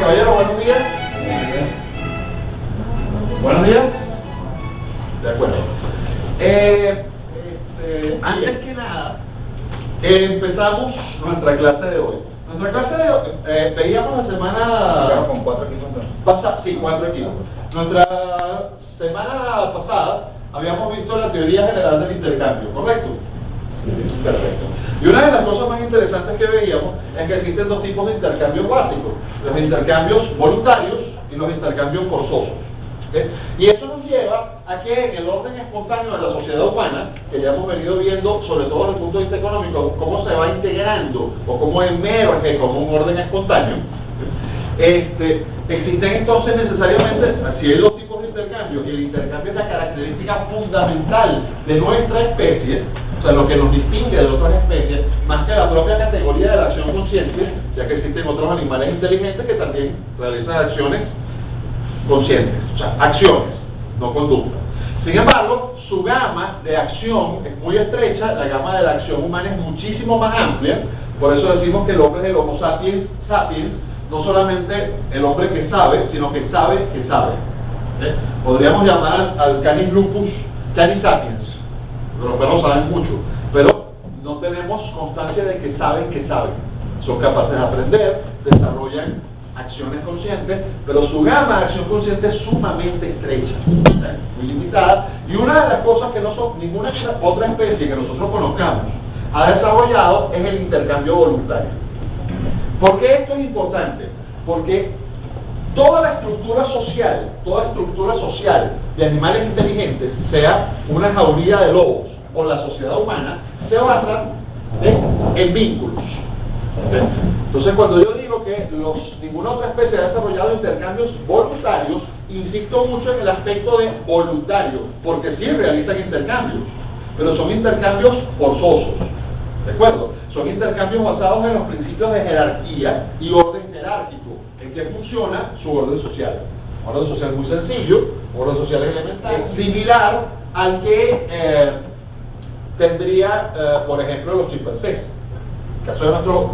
caballero, buenos días. Buenos días. De acuerdo. Antes que nada, empezamos nuestra clase de hoy. Nuestra clase de hoy, veíamos la semana... con 4 equipos. Pasada, sí, 4 equipos. Nuestra semana pasada habíamos visto la teoría general del intercambio, ¿correcto? Sí, perfecto. Y una de las cosas más interesantes que veíamos es que existen dos tipos de intercambios básicos, los intercambios voluntarios y los intercambios forzosos. ¿Okay? Y eso nos lleva a que en el orden espontáneo de la sociedad humana, que ya hemos venido viendo, sobre todo desde el punto de vista económico, cómo se va integrando o cómo emerge como un orden espontáneo, existen entonces necesariamente, así hay dos tipos de intercambios, y el intercambio es la característica fundamental de nuestra especie, o sea, lo que nos distingue de otras especies, más que la propia categoría de la acción consciente, ya que existen otros animales inteligentes que también realizan acciones conscientes, o sea, acciones, no conductas. Sin embargo, su gama de acción es muy estrecha, la gama de la acción humana es muchísimo más amplia, por eso decimos que el hombre es el Homo sapiens sapiens, no solamente el hombre que sabe, sino que sabe que sabe. Podríamos llamar al canis lupus canis sapiens. Los perros saben mucho, pero no tenemos constancia de que saben. Son capaces de aprender, desarrollan acciones conscientes, pero su gama de acción consciente es sumamente estrecha, muy limitada, y una de las cosas que no son ninguna otra especie que nosotros conozcamos ha desarrollado es el intercambio voluntario. ¿Por qué esto es importante? Porque toda estructura social de animales inteligentes, sea una jauría de lobos o la sociedad humana, se basa en vínculos. Entonces, cuando yo digo que ninguna otra especie ha desarrollado intercambios voluntarios, insisto mucho en el aspecto de voluntario, porque sí realizan intercambios, pero son intercambios forzosos, ¿de acuerdo? Son intercambios basados en los principios de jerarquía y orden jerárquico, en que funciona su orden social. Un orden social muy sencillo, un orden social elemental, similar al que tendría, por ejemplo, los chimpancés, el caso de nuestros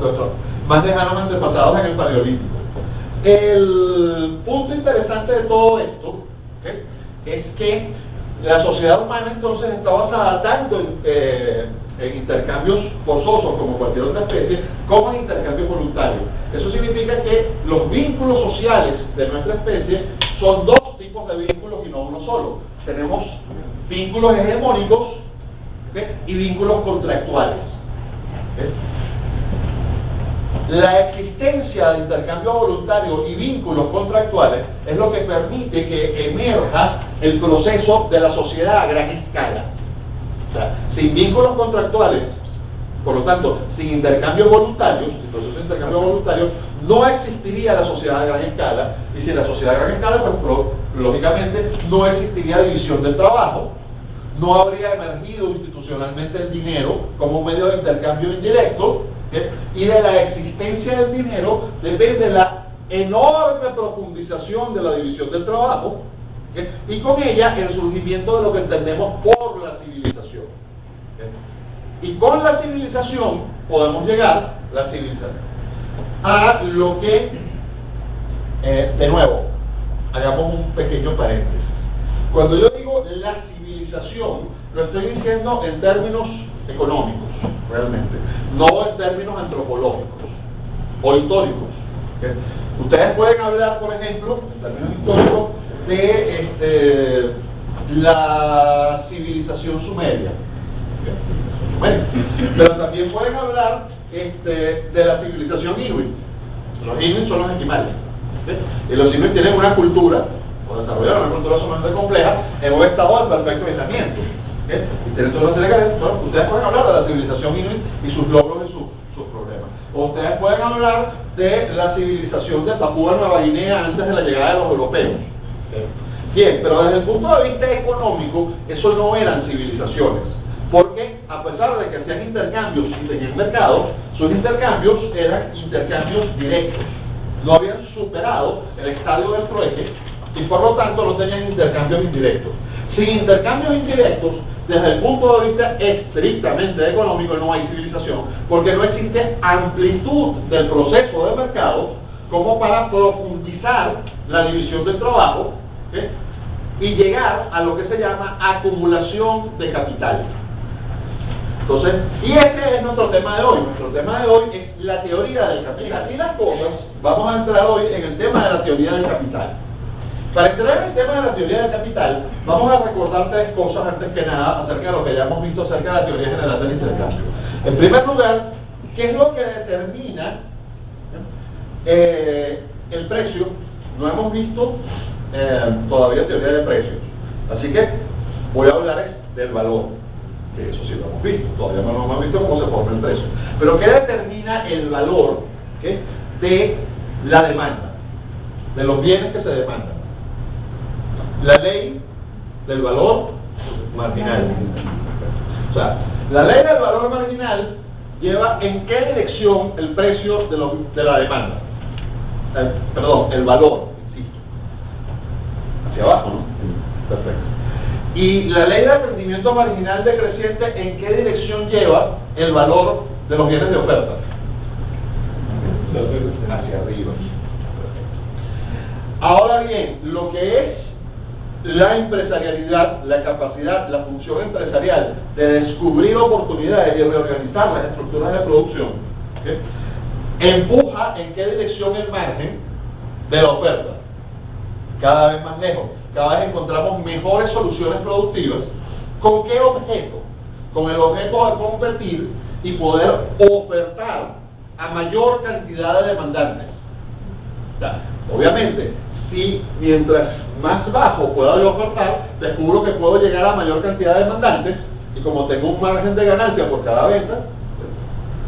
más lejanos antepasados en el Paleolítico. El punto interesante de todo esto, ¿okay?, es que la sociedad humana entonces está basada tanto en intercambios forzosos como cualquier otra especie, como en intercambios voluntarios. Eso significa que los vínculos sociales de nuestra especie son dos tipos de vínculos y no uno solo. Tenemos vínculos hegemónicos, ¿okay?, y vínculos contractuales. ¿Okay? La existencia de intercambio voluntario y vínculos contractuales es lo que permite que emerja el proceso de la sociedad a gran escala. O sea, sin vínculos contractuales, por lo tanto, sin intercambios voluntarios, el proceso de intercambio voluntario, no existiría la sociedad a gran escala, y sin la sociedad a gran escala, pues lógicamente no existiría división del trabajo, no habría emergido institucionalmente el dinero como un medio de intercambio indirecto, ¿okay?, y de la existencia del dinero depende la enorme profundización de la división del trabajo, ¿okay?, y con ella el surgimiento de lo que entendemos por la civilización. ¿Okay? Y con la civilización podemos llegar, a lo que, de nuevo, hagamos un pequeño paréntesis. Cuando yo digo la civilización, lo estoy diciendo en términos económicos, realmente, no en términos antropológicos o históricos. ¿Okay? Ustedes pueden hablar, por ejemplo, en términos históricos, de la civilización sumeria. ¿Okay? Pero también pueden hablar de la civilización inuit. Los inuit son los esquimales. ¿Okay? Y los inuit tienen una cultura, o desarrollaron una cultura sumamente compleja, en un estado de perfecto aislamiento. ¿Okay? Y tienen todos los ustedes pueden hablar de la civilización inuit y sus logros y sus problemas. O ustedes pueden hablar de la civilización de Papúa Nueva Guinea antes de la llegada de los europeos. ¿Okay? Bien, pero desde el punto de vista económico, eso no eran civilizaciones. Porque a pesar de que hacían intercambios y tenían mercados, sus intercambios eran intercambios directos. No habían superado el estadio del trueque y por lo tanto no tenían intercambios indirectos. Sin intercambios indirectos, desde el punto de vista estrictamente económico, no hay civilización, porque no existe amplitud del proceso de mercado como para profundizar garantizar la división del trabajo, ¿okay? Y llegar a lo que se llama acumulación de capital. Entonces, y este es nuestro tema de hoy. Nuestro tema de hoy es la teoría del capital. Y las cosas, vamos a entrar hoy en el tema de la teoría del capital. Para entrar en el tema de la teoría del capital, vamos a recordar tres cosas antes que nada acerca de lo que ya hemos visto acerca de la teoría general del intercambio. En primer lugar, ¿qué es lo que determina el precio? No hemos visto todavía teoría de precios. Así que voy a hablar del valor. Que eso sí lo hemos visto. Todavía no hemos visto cómo se forma el precio. Pero ¿qué determina el valor, ¿okay?, de la demanda? De los bienes que se demandan. La ley del valor marginal. O sea, la ley del valor marginal lleva en qué dirección el precio de la demanda. Perdón, el valor, insisto. Hacia abajo, ¿no? Perfecto. Y la ley del rendimiento marginal decreciente, ¿en qué dirección lleva el valor de los bienes de oferta? Hacia arriba. Ahora bien, lo que es la empresarialidad, la capacidad, la función empresarial de descubrir oportunidades y reorganizar las estructuras de producción, ¿okay?, empuja en qué dirección el margen de la oferta. Cada vez más lejos, cada vez encontramos mejores soluciones productivas. ¿Con qué objeto? Con el objeto de competir y poder ofertar a mayor cantidad de demandantes. Obviamente, si mientras más bajo pueda yo ofertar, descubro que puedo llegar a mayor cantidad de demandantes, y como tengo un margen de ganancia por cada venta,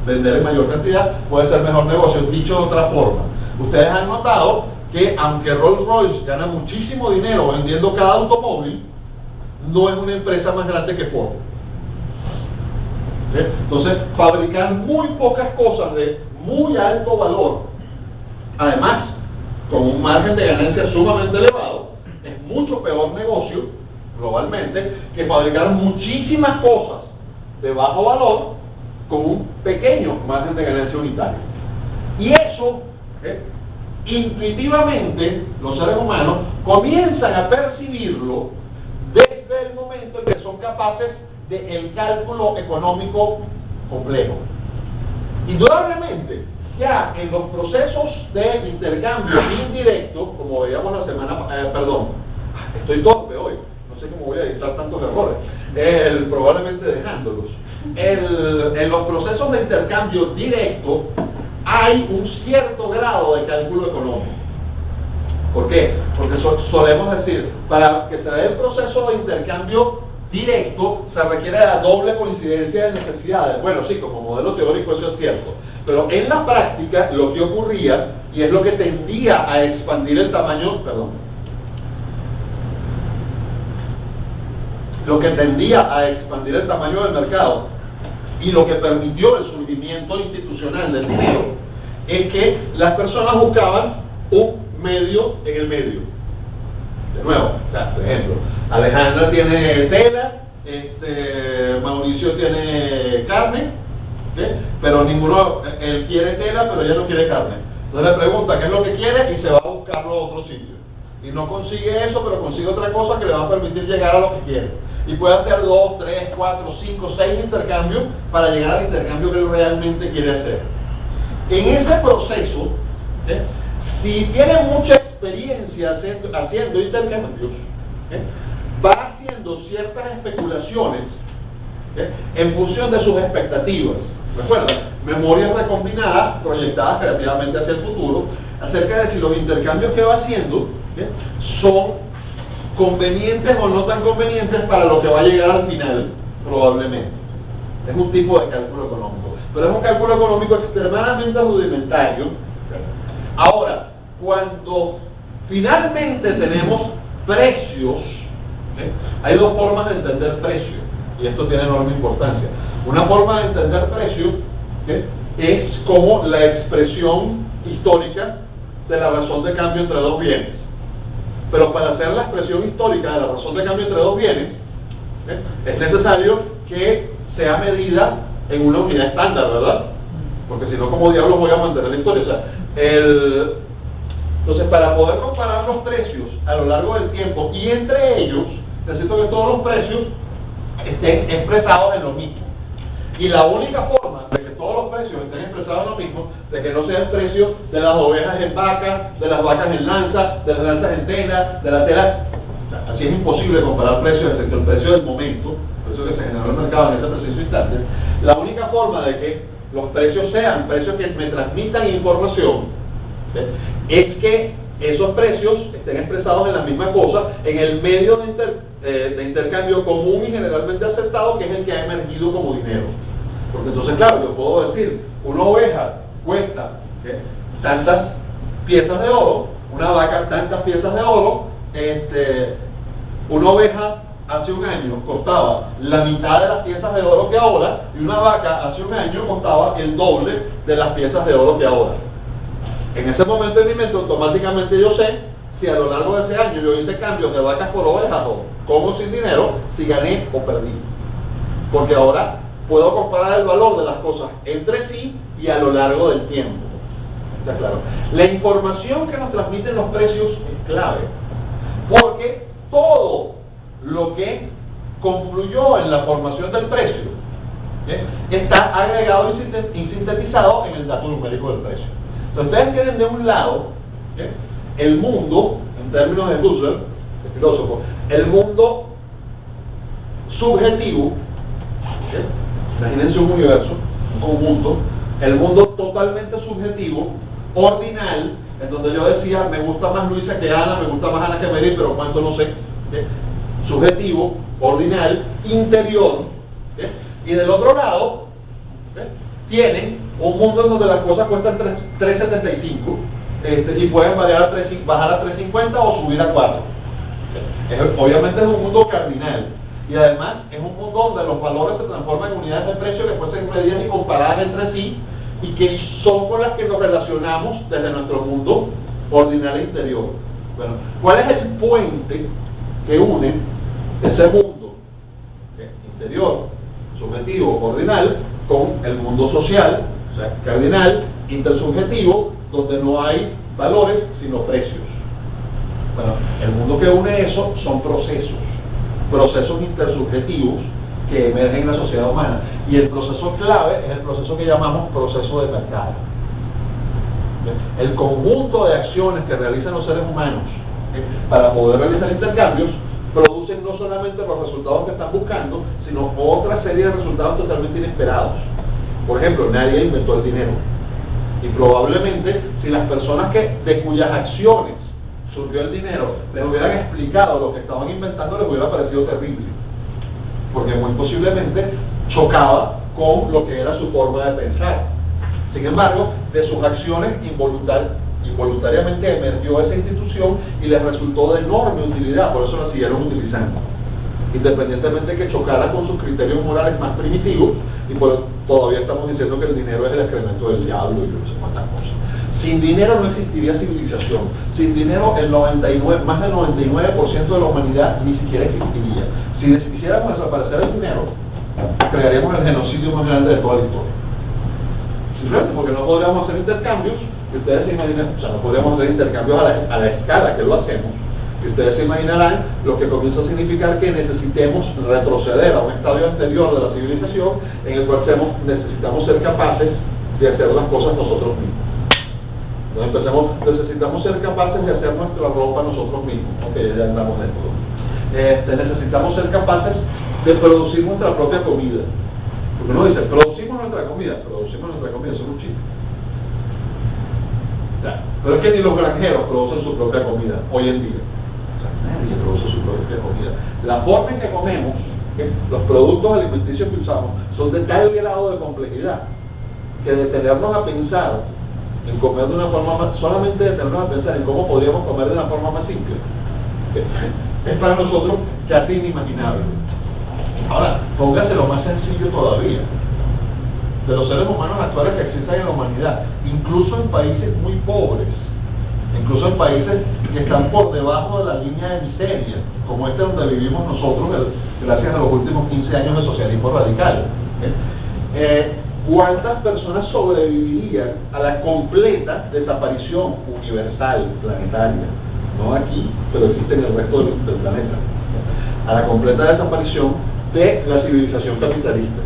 vender en mayor cantidad puede ser mejor negocio. Dicho de otra forma, ustedes han notado que aunque Rolls-Royce gana muchísimo dinero vendiendo cada automóvil, no es una empresa más grande que Ford. ¿Sí? Entonces, fabricar muy pocas cosas de muy alto valor, además con un margen de ganancia sumamente elevado, es mucho peor negocio globalmente que fabricar muchísimas cosas de bajo valor con un pequeño margen de ganancia unitario. Y eso, intuitivamente, los seres humanos comienzan a percibirlo desde el momento en que son capaces del cálculo económico complejo. Indudablemente, ya en los procesos de intercambio indirecto, como veíamos la semana, estoy torpe hoy, no sé cómo voy a editar tantos errores, probablemente dejándolos. En los procesos de intercambio directo hay un cierto grado de cálculo económico. ¿Por qué? Porque solemos decir, para que se dé el proceso de intercambio directo se requiere la doble coincidencia de necesidades. Bueno, sí, como modelo teórico eso es cierto, pero en la práctica lo que ocurría, y es lo que tendía a expandir el tamaño, lo que tendía a expandir el tamaño del mercado y lo que permitió el surgimiento institucional del dinero, es que las personas buscaban un medio en el medio. De nuevo, o sea, por ejemplo, Alejandra tiene tela, Mauricio tiene carne, ¿sí?, pero ninguno, él quiere tela, pero ella no quiere carne. Entonces le pregunta qué es lo que quiere y se va a buscarlo a otro sitio. Y no consigue eso, pero consigue otra cosa que le va a permitir llegar a lo que quiere. Y puede hacer 2, 3, 4, 5, 6 intercambios para llegar al intercambio que él realmente quiere hacer. En ese proceso, si tiene mucha experiencia haciendo intercambios, va haciendo ciertas especulaciones en función de sus expectativas. Recuerda, memorias recombinadas, proyectadas creativamente hacia el futuro, acerca de si los intercambios que va haciendo son convenientes o no tan convenientes para lo que va a llegar al final, probablemente. Es un tipo de cálculo económico, pero es un cálculo económico extremadamente rudimentario. Ahora, cuando finalmente tenemos precios, hay dos formas de entender precio, y esto tiene enorme importancia. Una forma de entender precio es como la expresión histórica de la razón de cambio entre dos bienes. Pero para hacer la expresión histórica de la razón de cambio entre dos bienes, es necesario que sea medida en una unidad estándar, ¿verdad? Porque si no, ¿cómo diablos voy a mantener la historia? O sea, Entonces, para poder comparar los precios a lo largo del tiempo y entre ellos, necesito que todos los precios estén expresados en lo mismo. Y la única forma de que todos los precios estén expresados en lo mismo, de que no sea el precio de las ovejas en vaca, de las vacas en lanza, de las lanzas en tela, de la tela, o sea, así es imposible comparar precios, excepto el precio del momento, el precio que se generó en el mercado en ese preciso instante. La única forma de que los precios sean precios que me transmitan información, ¿sí?, es que esos precios estén expresados en la misma cosa, en el medio de intercambio común y generalmente aceptado, que es el que ha emergido como dinero. Porque entonces, claro, yo puedo decir, una oveja cuesta, ¿sí?, tantas piezas de oro, una vaca tantas piezas de oro, una oveja hace un año costaba la mitad de las piezas de oro que ahora, y una vaca hace un año costaba el doble de las piezas de oro que ahora. En ese momento de mi mente automáticamente yo sé si a lo largo de ese año yo hice cambios de vacas por ovejas o como sin dinero, si gané o perdí. Porque ahora puedo comparar el valor de las cosas entre sí y a lo largo del tiempo. ¿Está claro? La información que nos transmiten los precios es clave, porque todo lo que confluyó en la formación del precio, ¿sí?, está agregado y sintetizado en el dato numérico del precio. Entonces ustedes tienen de un lado, ¿sí?, el mundo, en términos de Husserl, el filósofo, el mundo subjetivo, ¿sí?, imagínense un universo, un conjunto, el mundo totalmente subjetivo, ordinal, en donde yo decía, me gusta más Luisa que Ana, me gusta más Ana que Mary, pero cuánto no sé, ¿sí?, subjetivo, ordinal, interior, ¿sí?, y del otro lado, ¿sí?, tienen un mundo en donde las cosas cuestan 3.75 y pueden bajar a 3.50 o subir a 4. Obviamente es un mundo cardinal, y además es un mundo donde los valores se transforman en unidades de precio que pueden ser medidas y comparadas entre sí, y que son con las que nos relacionamos desde nuestro mundo ordinal e interior. Bueno, ¿cuál es el puente que une ese mundo interior, subjetivo, ordinal, con el mundo social, o sea, cardinal, intersubjetivo, donde no hay valores sino precios? Bueno, el mundo que une eso son procesos intersubjetivos que emergen en la sociedad humana, y el proceso clave es el proceso que llamamos proceso de mercado. El conjunto de acciones que realizan los seres humanos para poder realizar intercambios producen no solamente los resultados que están buscando, sino otra serie de resultados totalmente inesperados. Por ejemplo, nadie inventó el dinero, y probablemente si las personas de cuyas acciones surgió el dinero les hubieran explicado lo que estaban inventando, les hubiera parecido terrible, porque muy posiblemente chocaba con lo que era su forma de pensar. Sin embargo, de sus acciones involuntariamente emergió esa institución y les resultó de enorme utilidad, por eso la siguieron utilizando, independientemente que chocara con sus criterios morales más primitivos, y todavía estamos diciendo que el dinero es el excremento del diablo y no sé cuántas cosas. Sin dinero no existiría civilización. Sin dinero más del 99% de la humanidad ni siquiera existiría. Si quisiéramos desaparecer el dinero, crearíamos el genocidio más grande de toda la historia. Simplemente porque no podríamos hacer intercambios, y ustedes se imaginan, o sea, no podríamos hacer intercambios a la escala que lo hacemos, y ustedes se imaginarán lo que comienza a significar que necesitemos retroceder a un estadio anterior de la civilización, en el cual necesitamos ser capaces de hacer las cosas nosotros mismos. Entonces necesitamos ser capaces de hacer nuestra ropa nosotros mismos, aunque ya andamos dentro. Necesitamos ser capaces de producir nuestra propia comida. Porque uno dice, producimos nuestra comida, eso es un chiste. Pero es que ni los granjeros producen su propia comida hoy en día. O sea, nadie produce su propia comida. La forma en que comemos, los productos alimenticios que usamos, son de tal grado de complejidad que detenernos a pensar en comer de una forma solamente detenernos a pensar en cómo podríamos comer de una forma más simple, es para nosotros casi inimaginable. Ahora, póngase lo más sencillo todavía. De los seres humanos actuales que existen en la humanidad, incluso en países muy pobres, incluso en países que están por debajo de la línea de miseria, como este donde vivimos nosotros, gracias a los últimos 15 años de socialismo radical. ¿cuántas personas sobrevivirían a la completa desaparición universal, planetaria? No aquí, pero existe en el resto del planeta. A la completa desaparición de la civilización capitalista.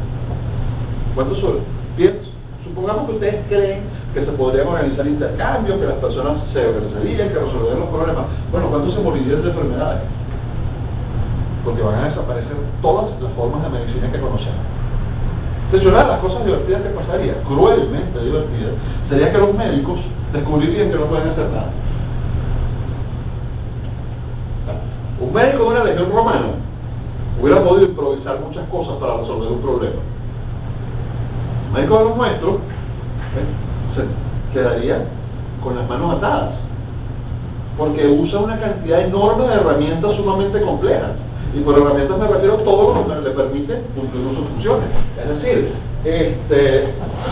¿Cuántos son? Bien, supongamos que ustedes creen que se podrían organizar intercambios, que las personas se organizarían, que resolverían los problemas. Bueno, ¿cuántos se morirían de enfermedades? Porque van a desaparecer todas las formas de medicina que conocemos. Entonces, una de las cosas divertidas que pasaría, cruelmente divertidas, sería que los médicos descubrirían que no pueden hacer nada. Un médico de una legión romana hubiera podido improvisar muchas cosas para resolver un problema. Un médico de los nuestros se quedaría con las manos atadas, porque usa una cantidad enorme de herramientas sumamente complejas. Y por herramientas me refiero a todo lo que le permite cumplir sus funciones. Es decir,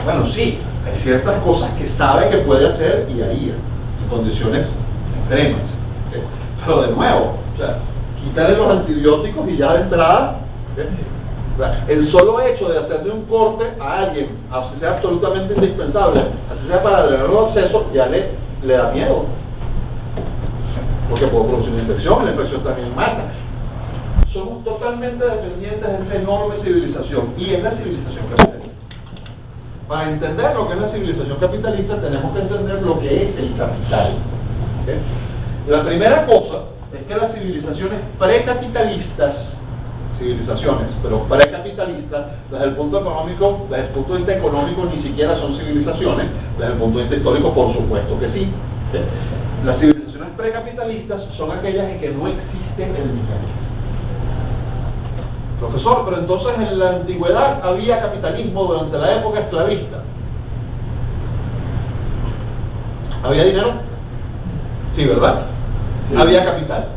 bueno, sí, hay ciertas cosas que sabe que puede hacer y haría, en condiciones extremas. Pero de nuevo, o sea, quitarle los antibióticos y ya de entrada, el solo hecho de hacerle un corte a alguien, así sea absolutamente indispensable, así sea para tenerlo acceso, ya le da miedo. Porque puede producir una infección, la infección también mata. Somos totalmente dependientes de esa enorme civilización, y es la civilización capitalista. Para entender lo que es la civilización capitalista, tenemos que entender lo que es el capital. ¿Okay? La primera cosa es que las civilizaciones precapitalistas, pero precapitalistas, desde el punto económico, desde el punto de vista económico, ni siquiera son civilizaciones, desde el punto de vista histórico, por supuesto que sí. ¿Okay? Las civilizaciones precapitalistas son aquellas en que no existe el mecanismo. Profesor, pero entonces en la antigüedad había capitalismo durante la época esclavista. ¿Había dinero? Sí, ¿verdad? Sí. Había capital.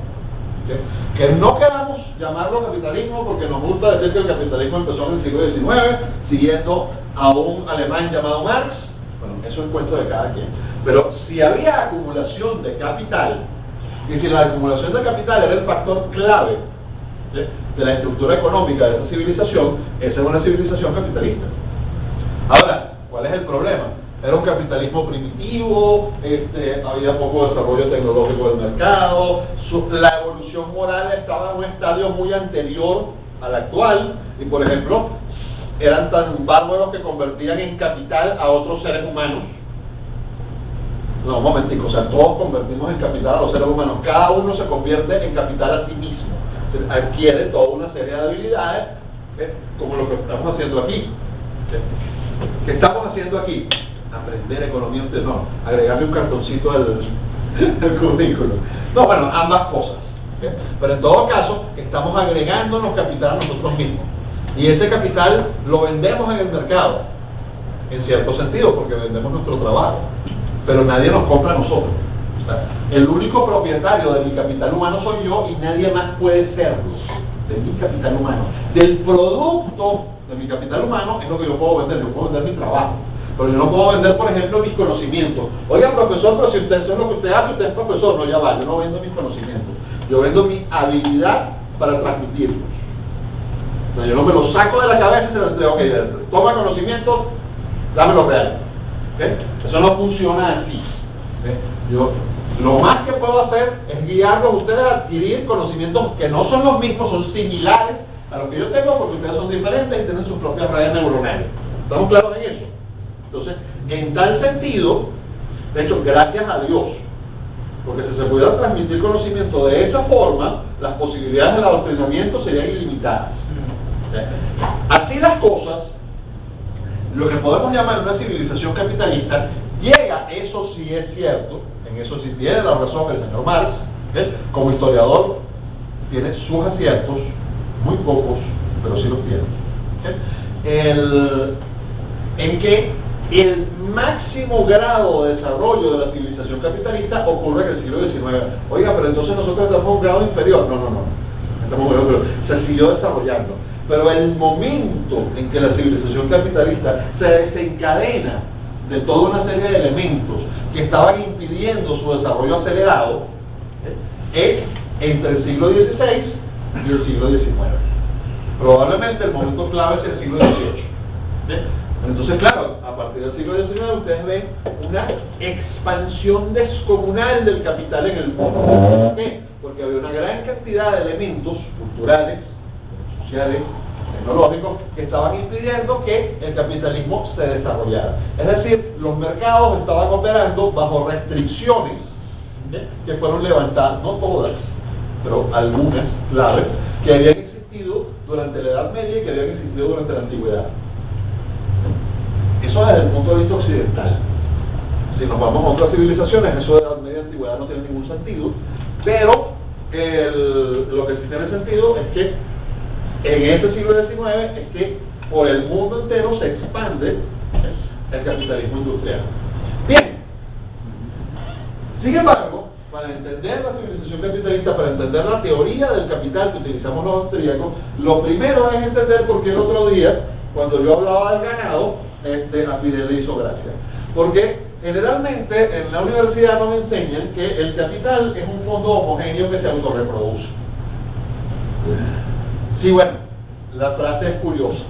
¿Okay? Que no queramos llamarlo capitalismo porque nos gusta decir que el capitalismo empezó en el siglo XIX, siguiendo a un alemán llamado Marx. Bueno, eso es cuento de cada quien. Pero si había acumulación de capital, y si la acumulación de capital era el factor clave, ¿sí?, de la estructura económica de esa civilización, esa es una civilización capitalista. Ahora, ¿cuál es el problema? Era un capitalismo primitivo, había poco desarrollo tecnológico del mercado, la evolución moral estaba en un estadio muy anterior al actual, y por ejemplo, eran tan bárbaros que convertían en capital a otros seres humanos. No, un momentico, o sea, todos convertimos en capital a los seres humanos, cada uno se convierte en capital a sí mismo. Adquiere toda una serie de habilidades, como lo que estamos haciendo aquí. ¿Qué estamos haciendo aquí? Aprender economía, no, agregarle un cartoncito al currículum. No, bueno, ambas cosas. Pero en todo caso, estamos agregándonos capital a nosotros mismos. Y ese capital lo vendemos en el mercado, en cierto sentido, porque vendemos nuestro trabajo. Pero nadie nos compra a nosotros. El único propietario de mi capital humano soy yo y nadie más puede serlo, de mi capital humano. Del producto de mi capital humano es lo que yo puedo vender, yo puedo vender mi trabajo. Pero yo no puedo vender, por ejemplo, mis conocimientos. Oiga, profesor, pero si usted eso es lo que usted hace, usted es profesor. No, ya va, yo no vendo mis conocimientos. Yo vendo mi habilidad para transmitirlos. No, yo no me lo saco de la cabeza y se lo entrego. Ok, toma conocimiento, dámelo real. ¿Okay? Eso no funciona así. ¿Okay? Yo lo más que puedo hacer es guiarlos a ustedes a adquirir conocimientos que no son los mismos, son similares a lo que yo tengo, porque ustedes son diferentes y tienen sus propias redes neuronales. ¿Estamos claros en eso? Entonces, en tal sentido, de hecho, gracias a Dios, porque si se pudiera transmitir conocimiento de esa forma, las posibilidades del adoctrinamiento serían ilimitadas. Así las cosas, lo que podemos llamar una civilización capitalista llega, eso sí es cierto, en eso sí tiene la razón el señor Marx, como historiador tiene sus aciertos, muy pocos, pero sí los tiene. En que el máximo grado de desarrollo de la civilización capitalista ocurre en el siglo XIX. Oiga, pero entonces nosotros estamos en un grado inferior. No, estamos en un grado, pero se siguió desarrollando. Pero el momento en que la civilización capitalista se desencadena de toda una serie de elementos que estaban impidiendo su desarrollo acelerado, es entre el siglo XVI y el siglo XIX. Probablemente el momento clave es el siglo XVIII. Entonces, claro, a partir del siglo XIX ustedes ven una expansión descomunal del capital en el mundo. ¿Por qué? Porque había una gran cantidad de elementos culturales, sociales, tecnológicos, que estaban impidiendo que el capitalismo se desarrollara. Es decir, los mercados estaban operando bajo restricciones que fueron levantadas, no todas, pero algunas claves, que habían existido durante la Edad Media y que habían existido durante la Antigüedad. Eso desde el punto de vista occidental. Si nos vamos a otras civilizaciones, eso de la Edad Media y Antigüedad no tiene ningún sentido, pero lo que sí tiene sentido es que en este siglo XIX es que por el mundo entero se expande el capitalismo industrial. Bien, sin embargo, para entender la civilización capitalista, para entender la teoría del capital que utilizamos los austríacos, lo primero es entender por qué el otro día, cuando yo hablaba del ganado, a Fidel le hizo gracia. Porque generalmente en la universidad nos enseñan que el capital es un fondo homogéneo que se autorreproduce. Sí, bueno, la frase es curiosa.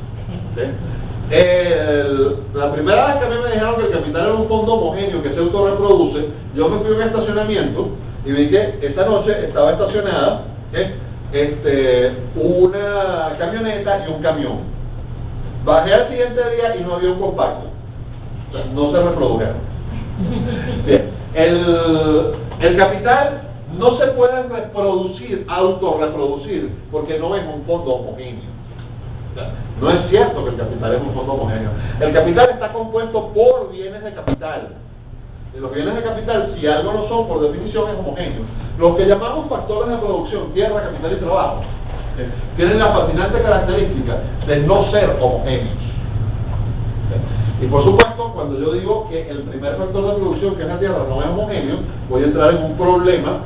La primera vez que a mí me dijeron que el capital era un fondo homogéneo que se autorreproduce, yo me fui a un estacionamiento y vi que esta noche estaba estacionada una camioneta y un camión. Bajé al siguiente día y no había un compacto. O sea, no se reprodujeron. Bien. El capital no se puede reproducir, autorreproducir, porque no es un fondo homogéneo. No es cierto que el capital es un fondo homogéneo. El capital está compuesto por bienes de capital. Y los bienes de capital, si algo no son, por definición, es homogéneo. Los que llamamos factores de producción, tierra, capital y trabajo, tienen la fascinante característica de no ser homogéneos. Y por supuesto, cuando yo digo que el primer factor de producción, que es la tierra, no es homogéneo, voy a entrar en un problema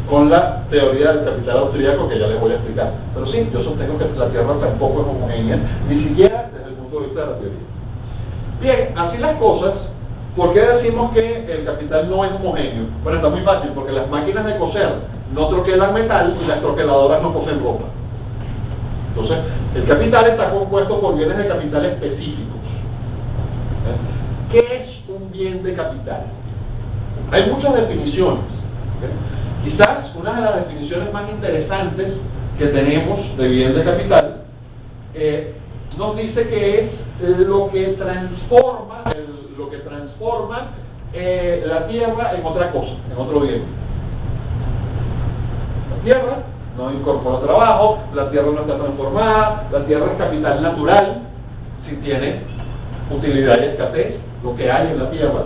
con la teoría del capital austríaco que ya les voy a explicar. Pero sí, yo sostengo que la tierra tampoco es homogénea, ni siquiera desde el punto de vista de la teoría. Bien, así las cosas, ¿por qué decimos que el capital no es homogéneo? Bueno, está muy fácil, porque las máquinas de coser no troquelan metal y las troqueladoras no cosen ropa. Entonces, el capital está compuesto por bienes de capital específicos. ¿Qué es un bien de capital? Hay muchas definiciones. Quizás una de las definiciones más interesantes que tenemos de bien de capital nos dice que es lo que transforma la tierra en otra cosa, en otro bien. La tierra no incorpora trabajo, la tierra no está transformada, la tierra es capital natural, si tiene utilidad y escasez, lo que hay en la tierra.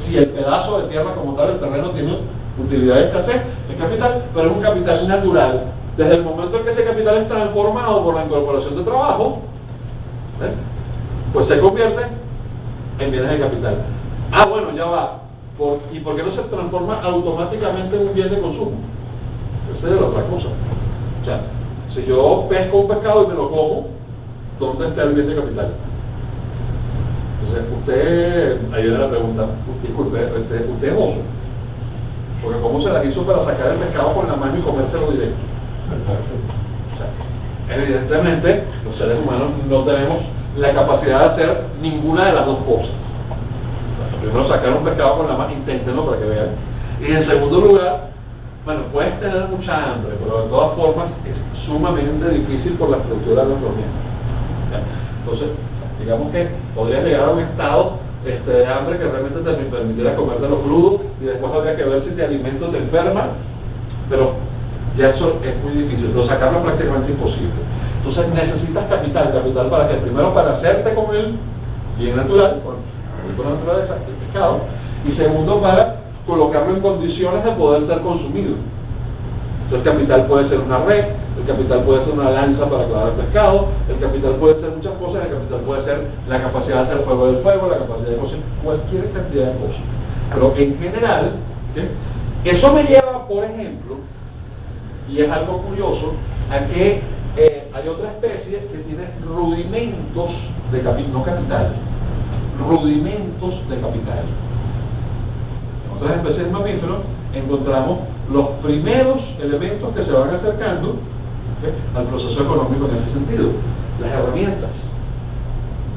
Si el pedazo de tierra como tal, el terreno tiene utilidad y escasez, es capital, pero es un capital natural. Desde el momento en que ese capital es transformado por la incorporación de trabajo, pues se convierte en bienes de capital. Ah, bueno, ya va. ¿Y por qué no se transforma automáticamente en un bien de consumo? Esa es otra cosa. O sea, si yo pesco un pescado y me lo como, ¿dónde está el bien de capital? Entonces, ahí viene la pregunta, disculpe, usted es oso. Porque ¿cómo se las hizo para sacar el pescado con la mano y comérselo directo? O sea, evidentemente, los seres humanos no tenemos la capacidad de hacer ninguna de las dos cosas. Primero, sacar un pescado con la mano, inténtenlo para que vean. Y en segundo lugar, bueno, puedes tener mucha hambre, pero de todas formas es sumamente difícil por la estructura de los miembros. Entonces, digamos que podrías llegar a un estado de hambre que realmente te permitiera comerte los crudos y después habría que ver si te alimentas te enferma, pero ya eso es muy difícil, pero sacarlo es prácticamente imposible. Entonces necesitas capital para que primero para hacerte con el bien natural, con la naturaleza, el pescado, y segundo para colocarlo en condiciones de poder ser consumido. Entonces el capital puede ser una red, el capital puede ser una lanza para clavar el pescado, el capital puede ser muchas cosas, el capital puede ser la capacidad de hacer fuego del fuego, la capacidad de cocinar, cualquier cantidad de cosas. Pero en general, eso me lleva, por ejemplo, y es algo curioso, a que hay otra especie que tiene rudimentos de capital, no capital, rudimentos de capital. En otras especies de mamíferos encontramos los primeros elementos que se van acercando al proceso económico en ese sentido, las herramientas.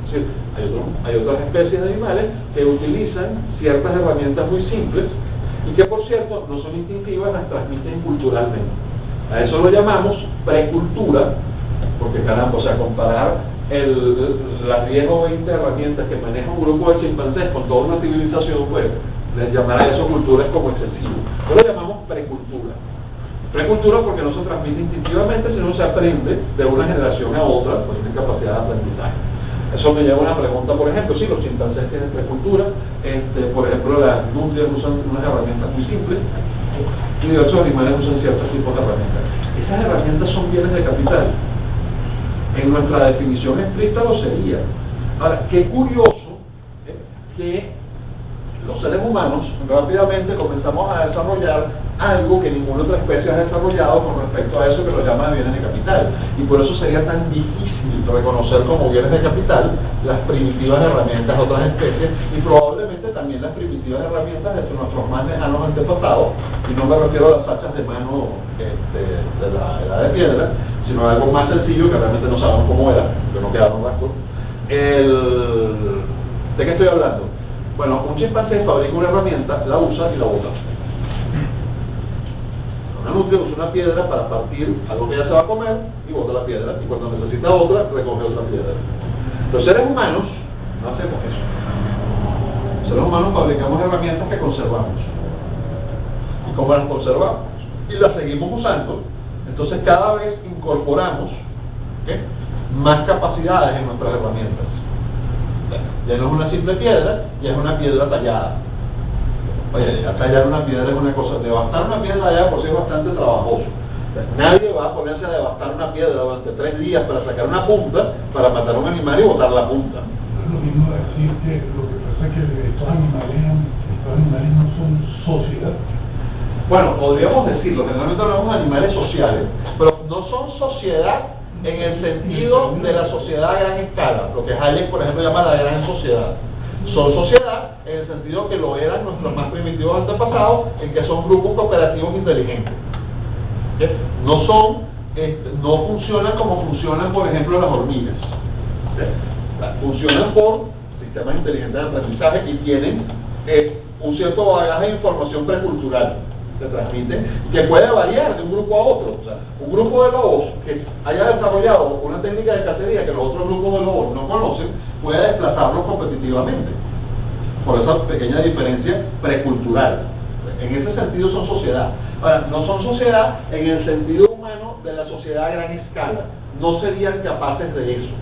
Es decir, Hay otras especies de animales que utilizan ciertas herramientas muy simples y que, por cierto, no son instintivas, las transmiten culturalmente. A eso lo llamamos precultura, porque caramba, o sea, comparar las 10 o 20 herramientas que maneja un grupo de chimpancés con toda una civilización, pues, les llamar a eso cultura es como excesivo. Pero lo llamamos precultura. Precultura porque no se transmite instintivamente, sino se aprende de una generación a otra, pues tiene capacidad de aprendizaje. Eso me lleva a una pregunta, por ejemplo, si los chimpancés tienen precultura, por ejemplo, las nutrias usan unas herramientas muy simples, y diversos animales usan ciertos tipos de herramientas. Esas herramientas son bienes de capital. En nuestra definición estricta lo sería. Ahora, qué curioso que los seres humanos rápidamente comenzamos a desarrollar algo que ninguna otra especie ha desarrollado con respecto a eso que lo llama bienes de capital. Y por eso sería tan difícil reconocer como bienes de capital las primitivas herramientas de otras especies y probablemente también las primitivas herramientas de nuestros más lejanos antepasados, y no me refiero a las hachas de mano de la edad de piedra, sino a algo más sencillo que realmente no sabemos cómo era, que no quedaron rastros. ¿De qué estoy hablando? Bueno, un chimpancé fabrica una herramienta, la usa y la bota. Una nutria usa una piedra para partir algo que ya se va a comer y bota la piedra, y cuando necesita otra, recoge otra piedra. Los seres humanos no hacemos eso. Los seres humanos fabricamos herramientas que conservamos. ¿Y cómo las conservamos? Y las seguimos usando. Entonces cada vez incorporamos más capacidades en nuestras herramientas. Ya no es una simple piedra, ya es una piedra tallada. Oye, ya tallar una piedra es una cosa, devastar una piedra ya por sí es bastante trabajoso. Nadie va a ponerse a devastar una piedra durante 3 días para sacar una punta, para matar a un animal y botar la punta. No es lo mismo decir que lo que pasa es que estos animales no son sociedad. Bueno, podríamos decirlo, generalmente hablamos de animales sociales, pero no son sociedad en el sentido de la sociedad a gran escala, lo que Hayek, por ejemplo, llama la gran sociedad. Son sociedad en el sentido que lo eran nuestros más primitivos antepasados, en que son grupos cooperativos inteligentes. No funcionan como funcionan, por ejemplo, las hormigas. Funcionan por sistemas inteligentes de aprendizaje y tienen un cierto bagaje de información precultural. Se transmite, que puede variar de un grupo a otro. O sea, un grupo de lobos que haya desarrollado una técnica de cacería que los otros grupos de lobos no conocen, puede desplazarlos competitivamente. Por esa pequeña diferencia precultural. En ese sentido son sociedad. Ahora, no son sociedad en el sentido humano de la sociedad a gran escala. No serían capaces de eso.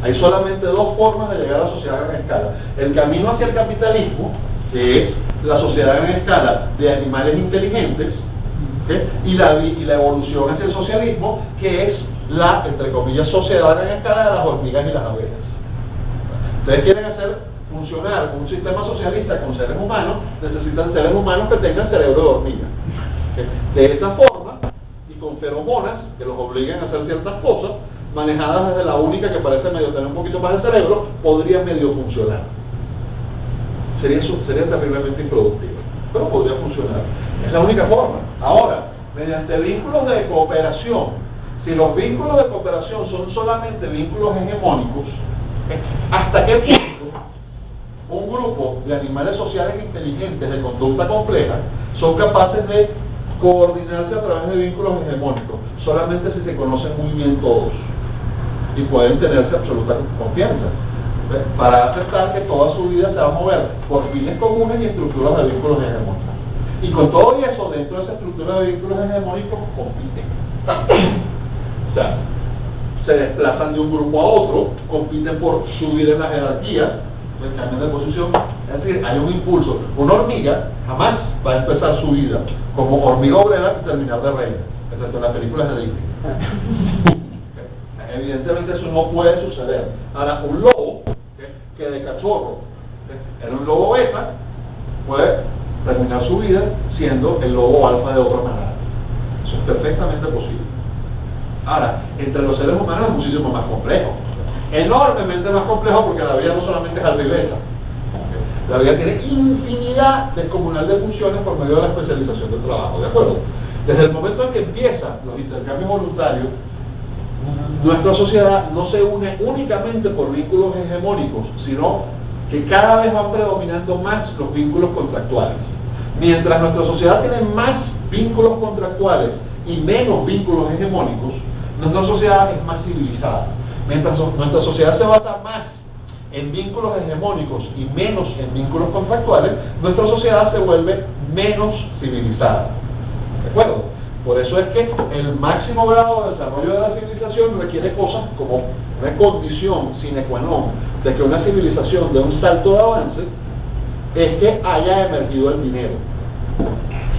Hay solamente 2 formas de llegar a la sociedad a gran escala. El camino hacia el capitalismo, que es la sociedad a gran escala de animales inteligentes, y la evolución hacia el socialismo, que es la, entre comillas, sociedad a gran escala de las hormigas y las abejas. Ustedes quieren hacer funcionar un sistema socialista con seres humanos, necesitan seres humanos que tengan cerebro de hormiga. De esa forma, y con feromonas que los obliguen a hacer ciertas cosas, manejadas desde la única que parece medio tener un poquito más de cerebro, podría medio funcionar. Sería terriblemente improductivo, pero podría funcionar. Es la única forma. Ahora, mediante vínculos de cooperación, si los vínculos de cooperación son solamente vínculos hegemónicos, ¿hasta qué punto un grupo de animales sociales inteligentes de conducta compleja son capaces de coordinarse a través de vínculos hegemónicos? Solamente si se conocen muy bien todos y pueden tenerse absoluta confianza para aceptar que toda su vida se va a mover por fines comunes y estructuras de vínculos hegemónicos. Y con todo eso, dentro de esa estructura de vínculos hegemónicos, compiten. O sea, se desplazan de un grupo a otro, compiten por subir en la jerarquía, cambian de posición. Es decir, hay un impulso. Una hormiga jamás va a empezar su vida como hormiga obrera y terminar de reina, excepto en las películas de Disney. Evidentemente eso no puede suceder. Ahora, un lobo que de cachorro era un lobo beta, puede terminar su vida siendo el lobo alfa de otra manera. Eso es perfectamente posible. Ahora, entre los seres humanos es muchísimo más complejo. Enormemente más complejo, porque la vida no solamente es alfa y beta. La vida tiene infinidad descomunal de funciones por medio de la especialización del trabajo, ¿de acuerdo? Desde el momento en que empiezan los intercambios voluntarios, Nuestra sociedad no se une únicamente por vínculos hegemónicos, sino que cada vez van predominando más los vínculos contractuales. Mientras nuestra sociedad tiene más vínculos contractuales y menos vínculos hegemónicos, nuestra sociedad es más civilizada. Mientras nuestra sociedad se basa más en vínculos hegemónicos y menos en vínculos contractuales, nuestra sociedad se vuelve menos civilizada. ¿De acuerdo? Por eso es que el máximo grado de desarrollo de la civilización requiere cosas como una condición sine qua non de que una civilización dé un salto de avance, es que haya emergido el dinero.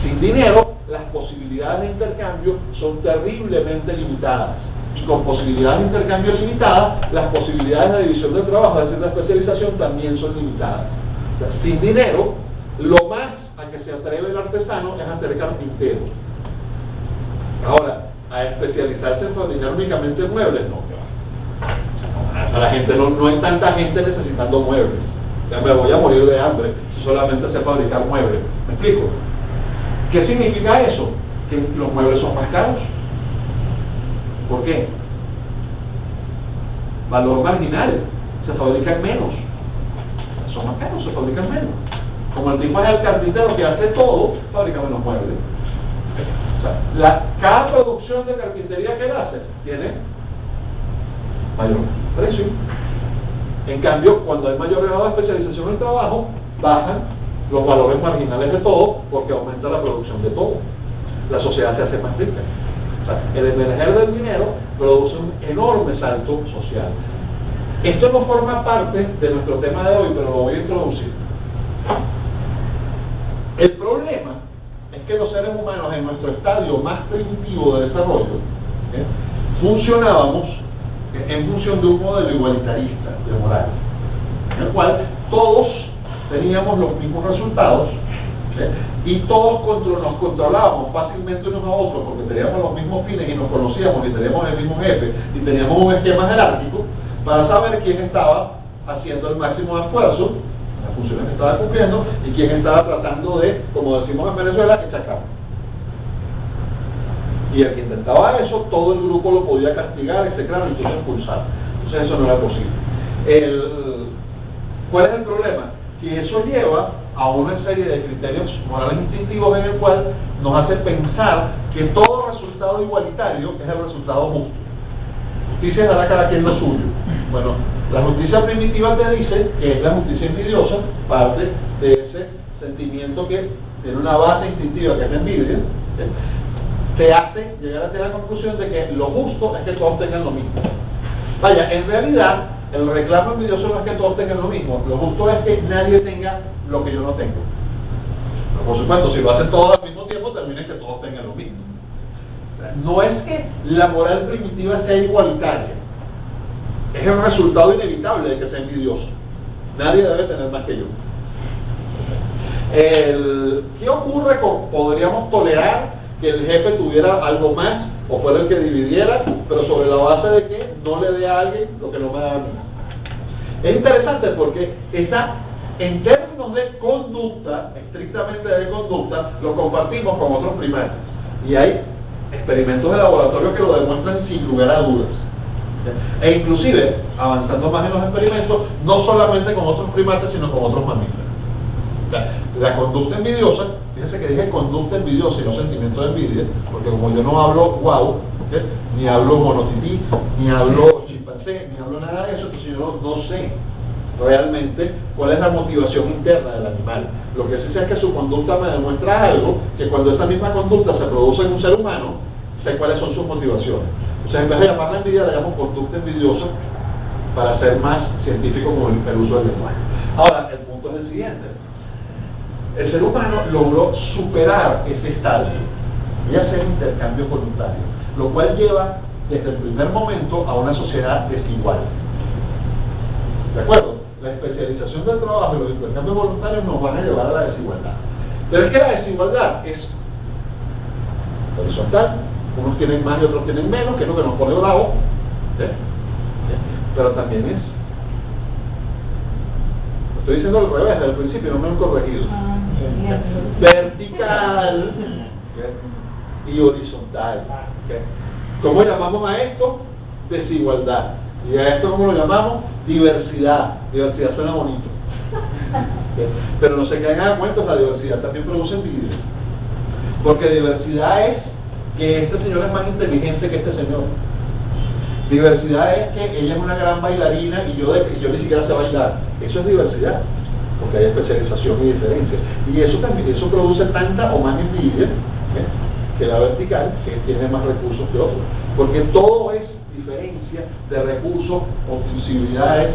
Sin dinero, las posibilidades de intercambio son terriblemente limitadas. Y con posibilidades de intercambio limitadas, las posibilidades de división del trabajo, es decir, la especialización, también son limitadas. O sea, sin dinero, lo más a que se atreve el artesano es a ser carpintero. Ahora, a especializarse en fabricar únicamente muebles, no. A la gente no hay tanta gente necesitando muebles. Ya me voy a morir de hambre si solamente sé fabricar muebles. ¿Me explico? ¿Qué significa eso? Que los muebles son más caros. ¿Por qué? Valor marginal. Se fabrican menos. Son más caros, se fabrican menos. Como el tipo es el carpintero que hace todo, fabrica menos muebles. O sea, cada producción de carpintería que él hace tiene mayor precio. En cambio, cuando hay mayor grado de especialización en el trabajo, bajan los valores marginales de todo porque aumenta la producción de todo. La sociedad se hace más rica. O sea, el emerger del dinero produce un enorme salto social. Esto no forma parte de nuestro tema de hoy, pero lo voy a introducir. El problema es que los seres humanos en nuestro estadio más primitivo de desarrollo funcionábamos en función de un modelo igualitarista de moral, en el cual todos teníamos los mismos resultados y todos nos controlábamos fácilmente unos a otros porque teníamos los mismos fines y nos conocíamos y teníamos el mismo jefe y teníamos un esquema jerárquico para saber quién estaba haciendo el máximo esfuerzo, las funciones que estaba cumpliendo y quién estaba tratando de, como decimos en Venezuela, echar cama. Y el que intentaba eso, todo el grupo lo podía castigar, etcétera, incluso expulsar. Entonces eso no era posible. ¿Cuál es el problema? Que eso lleva a una serie de criterios morales instintivos en el cual nos hace pensar que todo resultado igualitario es el resultado justo. Justicia dará a cada quien lo suyo. Bueno, la justicia primitiva te dice que es la justicia envidiosa, parte de ese sentimiento que tiene una base instintiva que es la envidia, te hace llegar a la conclusión de que lo justo es que todos tengan lo mismo. Vaya, en realidad, el reclamo envidioso no es que todos tengan lo mismo, lo justo es que nadie tenga lo que yo no tengo. Pero por supuesto, si lo hacen todos al mismo tiempo, también es que todos tengan lo mismo. No es que la moral primitiva sea igualitaria, es el resultado inevitable de que sea envidioso. Nadie debe tener más que yo. ¿Qué ocurre con, podríamos tolerar que el jefe tuviera algo más o fuera el que dividiera, pero sobre la base de que no le dé a alguien lo que no me da a mí? Es interesante porque en términos de conducta, estrictamente de conducta, lo compartimos con otros primates. Y hay experimentos de laboratorio que lo demuestran sin lugar a dudas. E inclusive, avanzando más en los experimentos, no solamente con otros primates, sino con otros mamíferos. La conducta envidiosa, fíjense que dije conducta envidiosa y no sentimiento de envidia, porque como yo no hablo guau, ni hablo monotipí, ni hablo chimpancé, ni hablo nada de eso, entonces yo no sé realmente cuál es la motivación interna del animal. Lo que sí sé es que su conducta me demuestra algo, que cuando esa misma conducta se produce en un ser humano, sé cuáles son sus motivaciones. O sea, en vez de llamarla envidia, la llamo conducta envidiosa para ser más científico con el uso del lenguaje. Ahora, el punto es el siguiente. El ser humano logró superar ese estadio y hacer intercambio voluntario, lo cual lleva desde el primer momento a una sociedad desigual. ¿De acuerdo? La especialización del trabajo y los intercambios voluntarios nos van a llevar a la desigualdad. Pero es que la desigualdad es horizontal, unos tienen más y otros tienen menos, que es lo que nos pone bravo, pero también es, lo estoy diciendo al revés, desde el principio no me han corregido, vertical y horizontal. ¿Cómo llamamos a esto? desigualdad. Y a esto, ¿cómo lo llamamos? Diversidad. Diversidad suena bonito. Pero no se caigan a cuentos, la diversidad también produce envidia. Porque diversidad es que este señor es más inteligente que este señor. Diversidad es que ella es una gran bailarina y yo ni siquiera sé bailar. Eso es diversidad, porque hay especialización y diferencia. Y eso también, eso produce tanta o más envidia que la vertical, que tiene más recursos que otros. Porque todo es diferencia de recursos, posibilidades,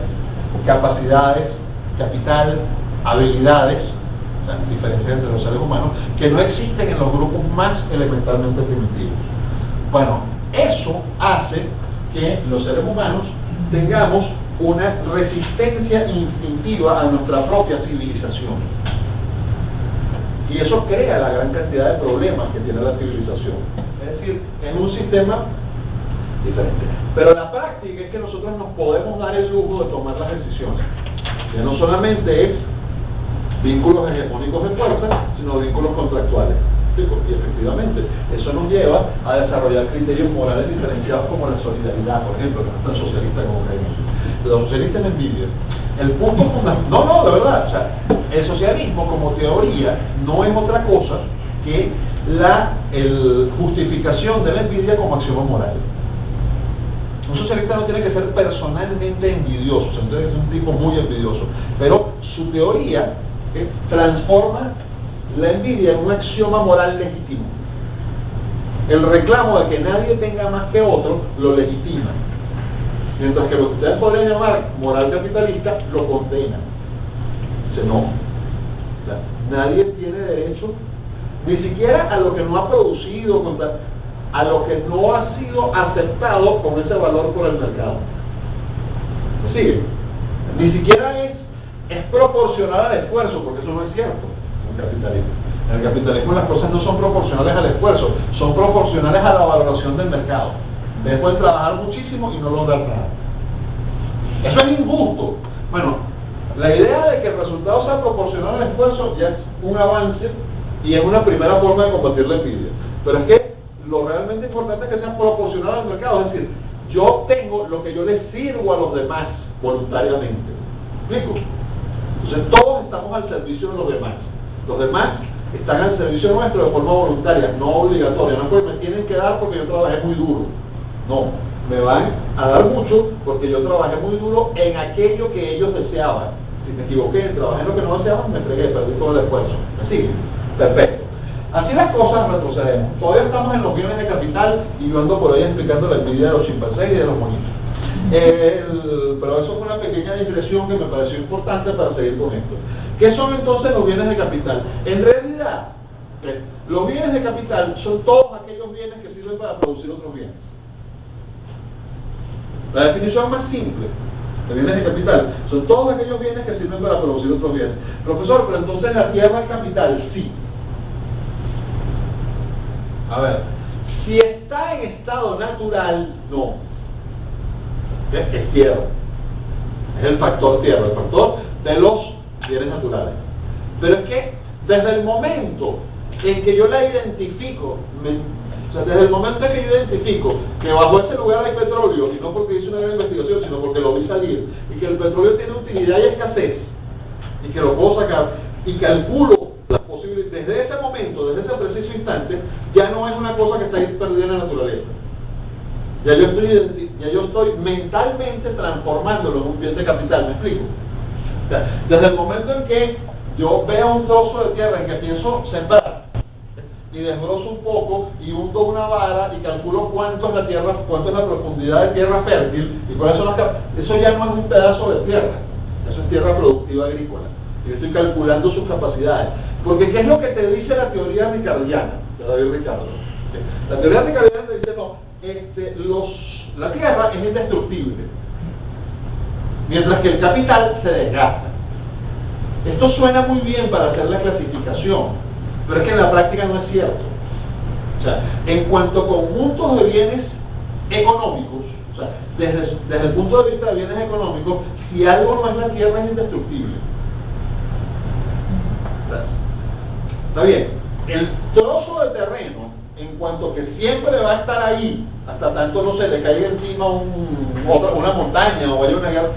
capacidades, capital, habilidades, o sea, diferencias entre los seres humanos, que no existen en los grupos más elementalmente primitivos. Bueno, eso hace que los seres humanos tengamos una resistencia instintiva a nuestra propia civilización. Y eso crea la gran cantidad de problemas que tiene la civilización. Es decir, es un sistema diferente. Pero la práctica es que nosotros nos podemos dar el lujo de tomar las decisiones. Que no solamente es vínculos hegemónicos de fuerza, sino vínculos contractuales. Y efectivamente, eso nos lleva a desarrollar criterios morales diferenciados como la solidaridad, por ejemplo, que no es tan socialista como creemos. Los socialistas en envidia. El punto fundamental, no, de verdad, o sea, el socialismo como teoría no es otra cosa que la justificación de la envidia como axioma moral. Un socialista no tiene que ser personalmente envidioso, o sea, no tiene que ser un tipo muy envidioso, pero su teoría transforma la envidia en un axioma moral legítimo. El reclamo de que nadie tenga más que otro lo legitima. Mientras que lo que ustedes podrían llamar moral capitalista lo condena. Dice, no. O sea, nadie tiene derecho ni siquiera a lo que no ha producido, a lo que no ha sido aceptado con ese valor por el mercado. ¿Me sigue? Ni siquiera es proporcional al esfuerzo, porque eso no es cierto en el capitalismo. En el capitalismo las cosas no son proporcionales al esfuerzo, son proporcionales a la valoración del mercado. Ustedes pueden trabajar muchísimo y no lograr nada. Eso es injusto. Bueno, la idea de que el resultado sea proporcional al esfuerzo ya es un avance y es una primera forma de combatir la envidia. Pero es que lo realmente importante es que sea proporcional al mercado, es decir, yo tengo lo que yo les sirvo a los demás voluntariamente. ¿Me explico? Entonces todos estamos al servicio de los demás. Los demás están al servicio nuestro de forma voluntaria, no obligatoria. No es porque me tienen que dar porque yo trabajé muy duro. No, me van a dar mucho porque yo trabajé muy duro en aquello que ellos deseaban. Si me equivoqué, trabajé en lo que no deseaban, me fregué, perdí todo el esfuerzo. ¿Así? Perfecto. Así las cosas retrocedemos. Todavía estamos en los bienes de capital y yo ando por ahí explicando la envidia de los chimpancés y de los monitos. Pero eso fue una pequeña digresión que me pareció importante para seguir con esto. ¿Qué son entonces los bienes de capital? En realidad, los bienes de capital son todos aquellos bienes que sirven para producir otros bienes. La definición más simple de bienes de capital son todos aquellos bienes que sirven para producir otros bienes. Profesor, pero entonces la tierra es capital, sí. A ver, si está en estado natural, no. Es tierra. Es el factor tierra, el factor de los bienes naturales. Pero es que desde el momento en que yo la identifico, o sea, desde el momento en que yo identifico que bajo ese lugar hay petróleo, y no porque hice una gran investigación, sino porque lo vi salir, y que el petróleo tiene utilidad y escasez, y que lo puedo sacar, y calculo las posibilidades, desde ese momento, desde ese preciso instante, ya no es una cosa que está ahí perdida en la naturaleza. Ya yo estoy mentalmente transformándolo en un bien de capital, ¿me explico? O sea, desde el momento en que yo veo un trozo de tierra en que pienso sembrar, y desbrozo un poco y hundo una vara y calculo cuánto es la tierra, cuánto es la profundidad de tierra fértil y cuáles son las eso ya no es un pedazo de tierra, eso es tierra productiva agrícola. Y yo estoy calculando sus capacidades. Porque ¿qué es lo que te dice la teoría ricardiana? De David Ricardo. La teoría ricardiana te dice, no, la tierra es indestructible, mientras que el capital se desgasta. Esto suena muy bien para hacer la clasificación, pero es que en la práctica no es cierto. O sea, en cuanto a conjuntos de bienes económicos, o sea, desde el punto de vista de bienes económicos, si algo no es la tierra es indestructible. Está bien. El trozo de terreno, en cuanto que siempre va a estar ahí, hasta tanto no se le caiga encima una montaña o haya una guerra.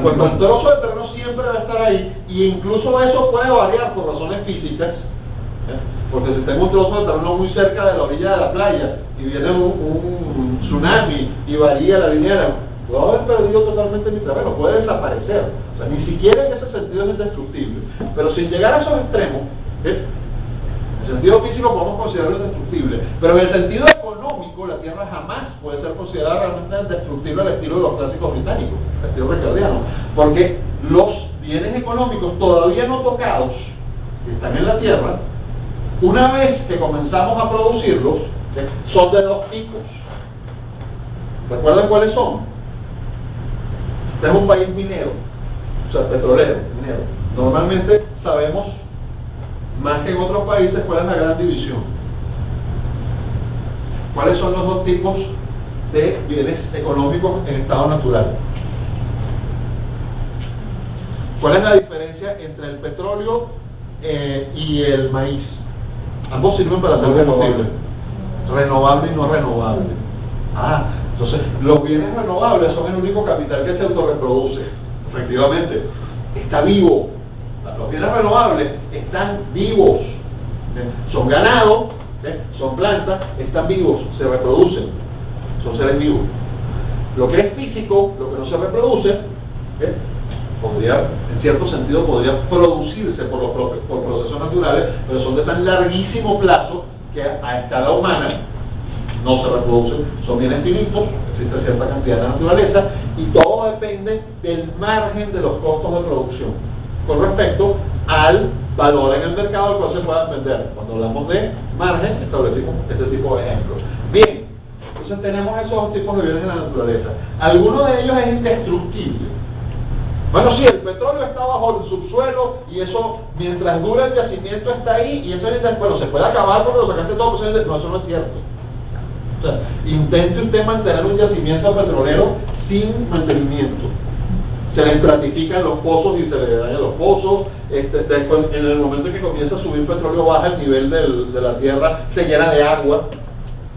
Cuando el trozo de terreno siempre va a estar ahí, y incluso eso puede variar por razones físicas, porque si tengo un trozo de terreno muy cerca de la orilla de la playa y viene un tsunami y varía la línea, puedo haber perdido totalmente mi terreno, puede desaparecer. O sea, ni siquiera en ese sentido es indestructible. Pero sin llegar a esos extremos, en el sentido físico podemos considerarlo indestructible, pero en el sentido económico la Tierra jamás puede ser considerada realmente indestructible al estilo de los clásicos británicos, al estilo ricardiano, porque los bienes económicos todavía no tocados, que están en la Tierra, una vez que comenzamos a producirlos, son de dos tipos. ¿Recuerdan cuáles son? Este es un país minero, o sea, petrolero, minero. Normalmente sabemos, más que en otros países, cuál es la gran división. ¿Cuáles son los dos tipos de bienes económicos en estado natural? ¿Cuál es la diferencia entre el petróleo y el maíz? Ambos sirven para hacer combustible. Renovable y no renovable. Entonces, los bienes renovables son el único capital que se autorreproduce. Efectivamente, está vivo. Los bienes renovables están vivos. Son ganado, son plantas, están vivos, se reproducen. Son seres vivos. Lo que es físico, lo que no se reproduce, podría, en cierto sentido, podría producirse por procesos naturales, pero son de tan larguísimo plazo que a escala humana no se reproducen, son bienes finitos, existe cierta cantidad de naturaleza, y todo depende del margen de los costos de producción con respecto al valor en el mercado al cual se pueda vender. Cuando hablamos de margen, establecimos este tipo de ejemplos. Bien, entonces tenemos esos dos tipos de bienes en la naturaleza. Alguno de ellos es indestructible. Bueno, sí, el petróleo está bajo el subsuelo y eso, mientras dura el yacimiento, está ahí, y eso es, bueno, se puede acabar porque lo sacaste todo, no, eso no es cierto. O sea, intente usted mantener un yacimiento petrolero sin mantenimiento. Se le estratifican los pozos y se le dañan los pozos. Después, en el momento en que comienza a subir petróleo, baja el nivel de la tierra, se llena de agua.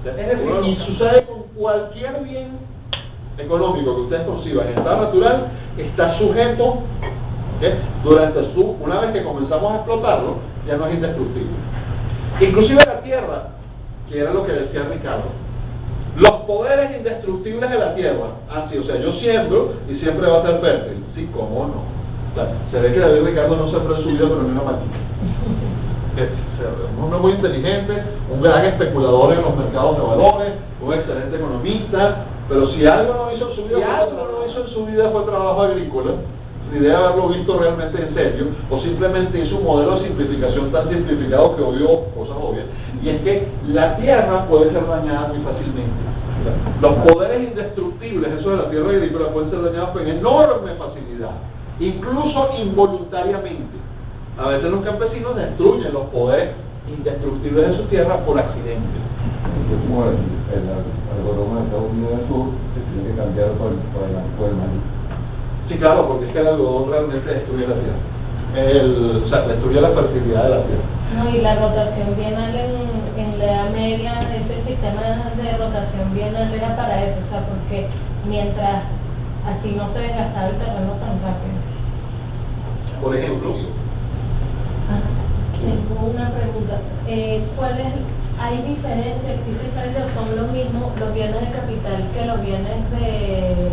Es decir, y sucede con cualquier bien económico que ustedes conciban en estado natural, está sujeto, una vez que comenzamos a explotarlo, ya no es indestructible. Inclusive la tierra, que era lo que decía Ricardo, los poderes indestructibles de la tierra, o sea, yo siembro y siempre va a ser fértil. Sí, cómo no. O sea, se ve que David Ricardo no siempre es suyo, pero ni una máquina. Un hombre muy inteligente, un gran especulador en los mercados de valores, un excelente economista, pero si algo no hizo en su vida, fue trabajo agrícola, ni idea de haberlo visto realmente en serio, o simplemente hizo un modelo de simplificación tan simplificado que obvió cosas obvias, y es que la tierra puede ser dañada muy fácilmente. Los poderes indestructibles, eso de la tierra agrícola, pueden ser dañados con enorme facilidad, incluso involuntariamente. A veces los campesinos destruyen los poderes indestructibles de su tierra por accidente. Es como el algodón de Estados Unidos del Sur, que tiene que cambiar por el maíz. Sí, claro, porque es que el algodón realmente destruye la tierra. O sea, destruye la fertilidad de la tierra. No, y la rotación bienal en la Edad Media, ese sistema de rotación bienal era para eso, o sea, porque mientras así no se desgastaba el terreno tan rápido. Por ejemplo, tengo una pregunta. ¿Hay diferencia, existe diferencia, son lo mismo los bienes de capital que los bienes de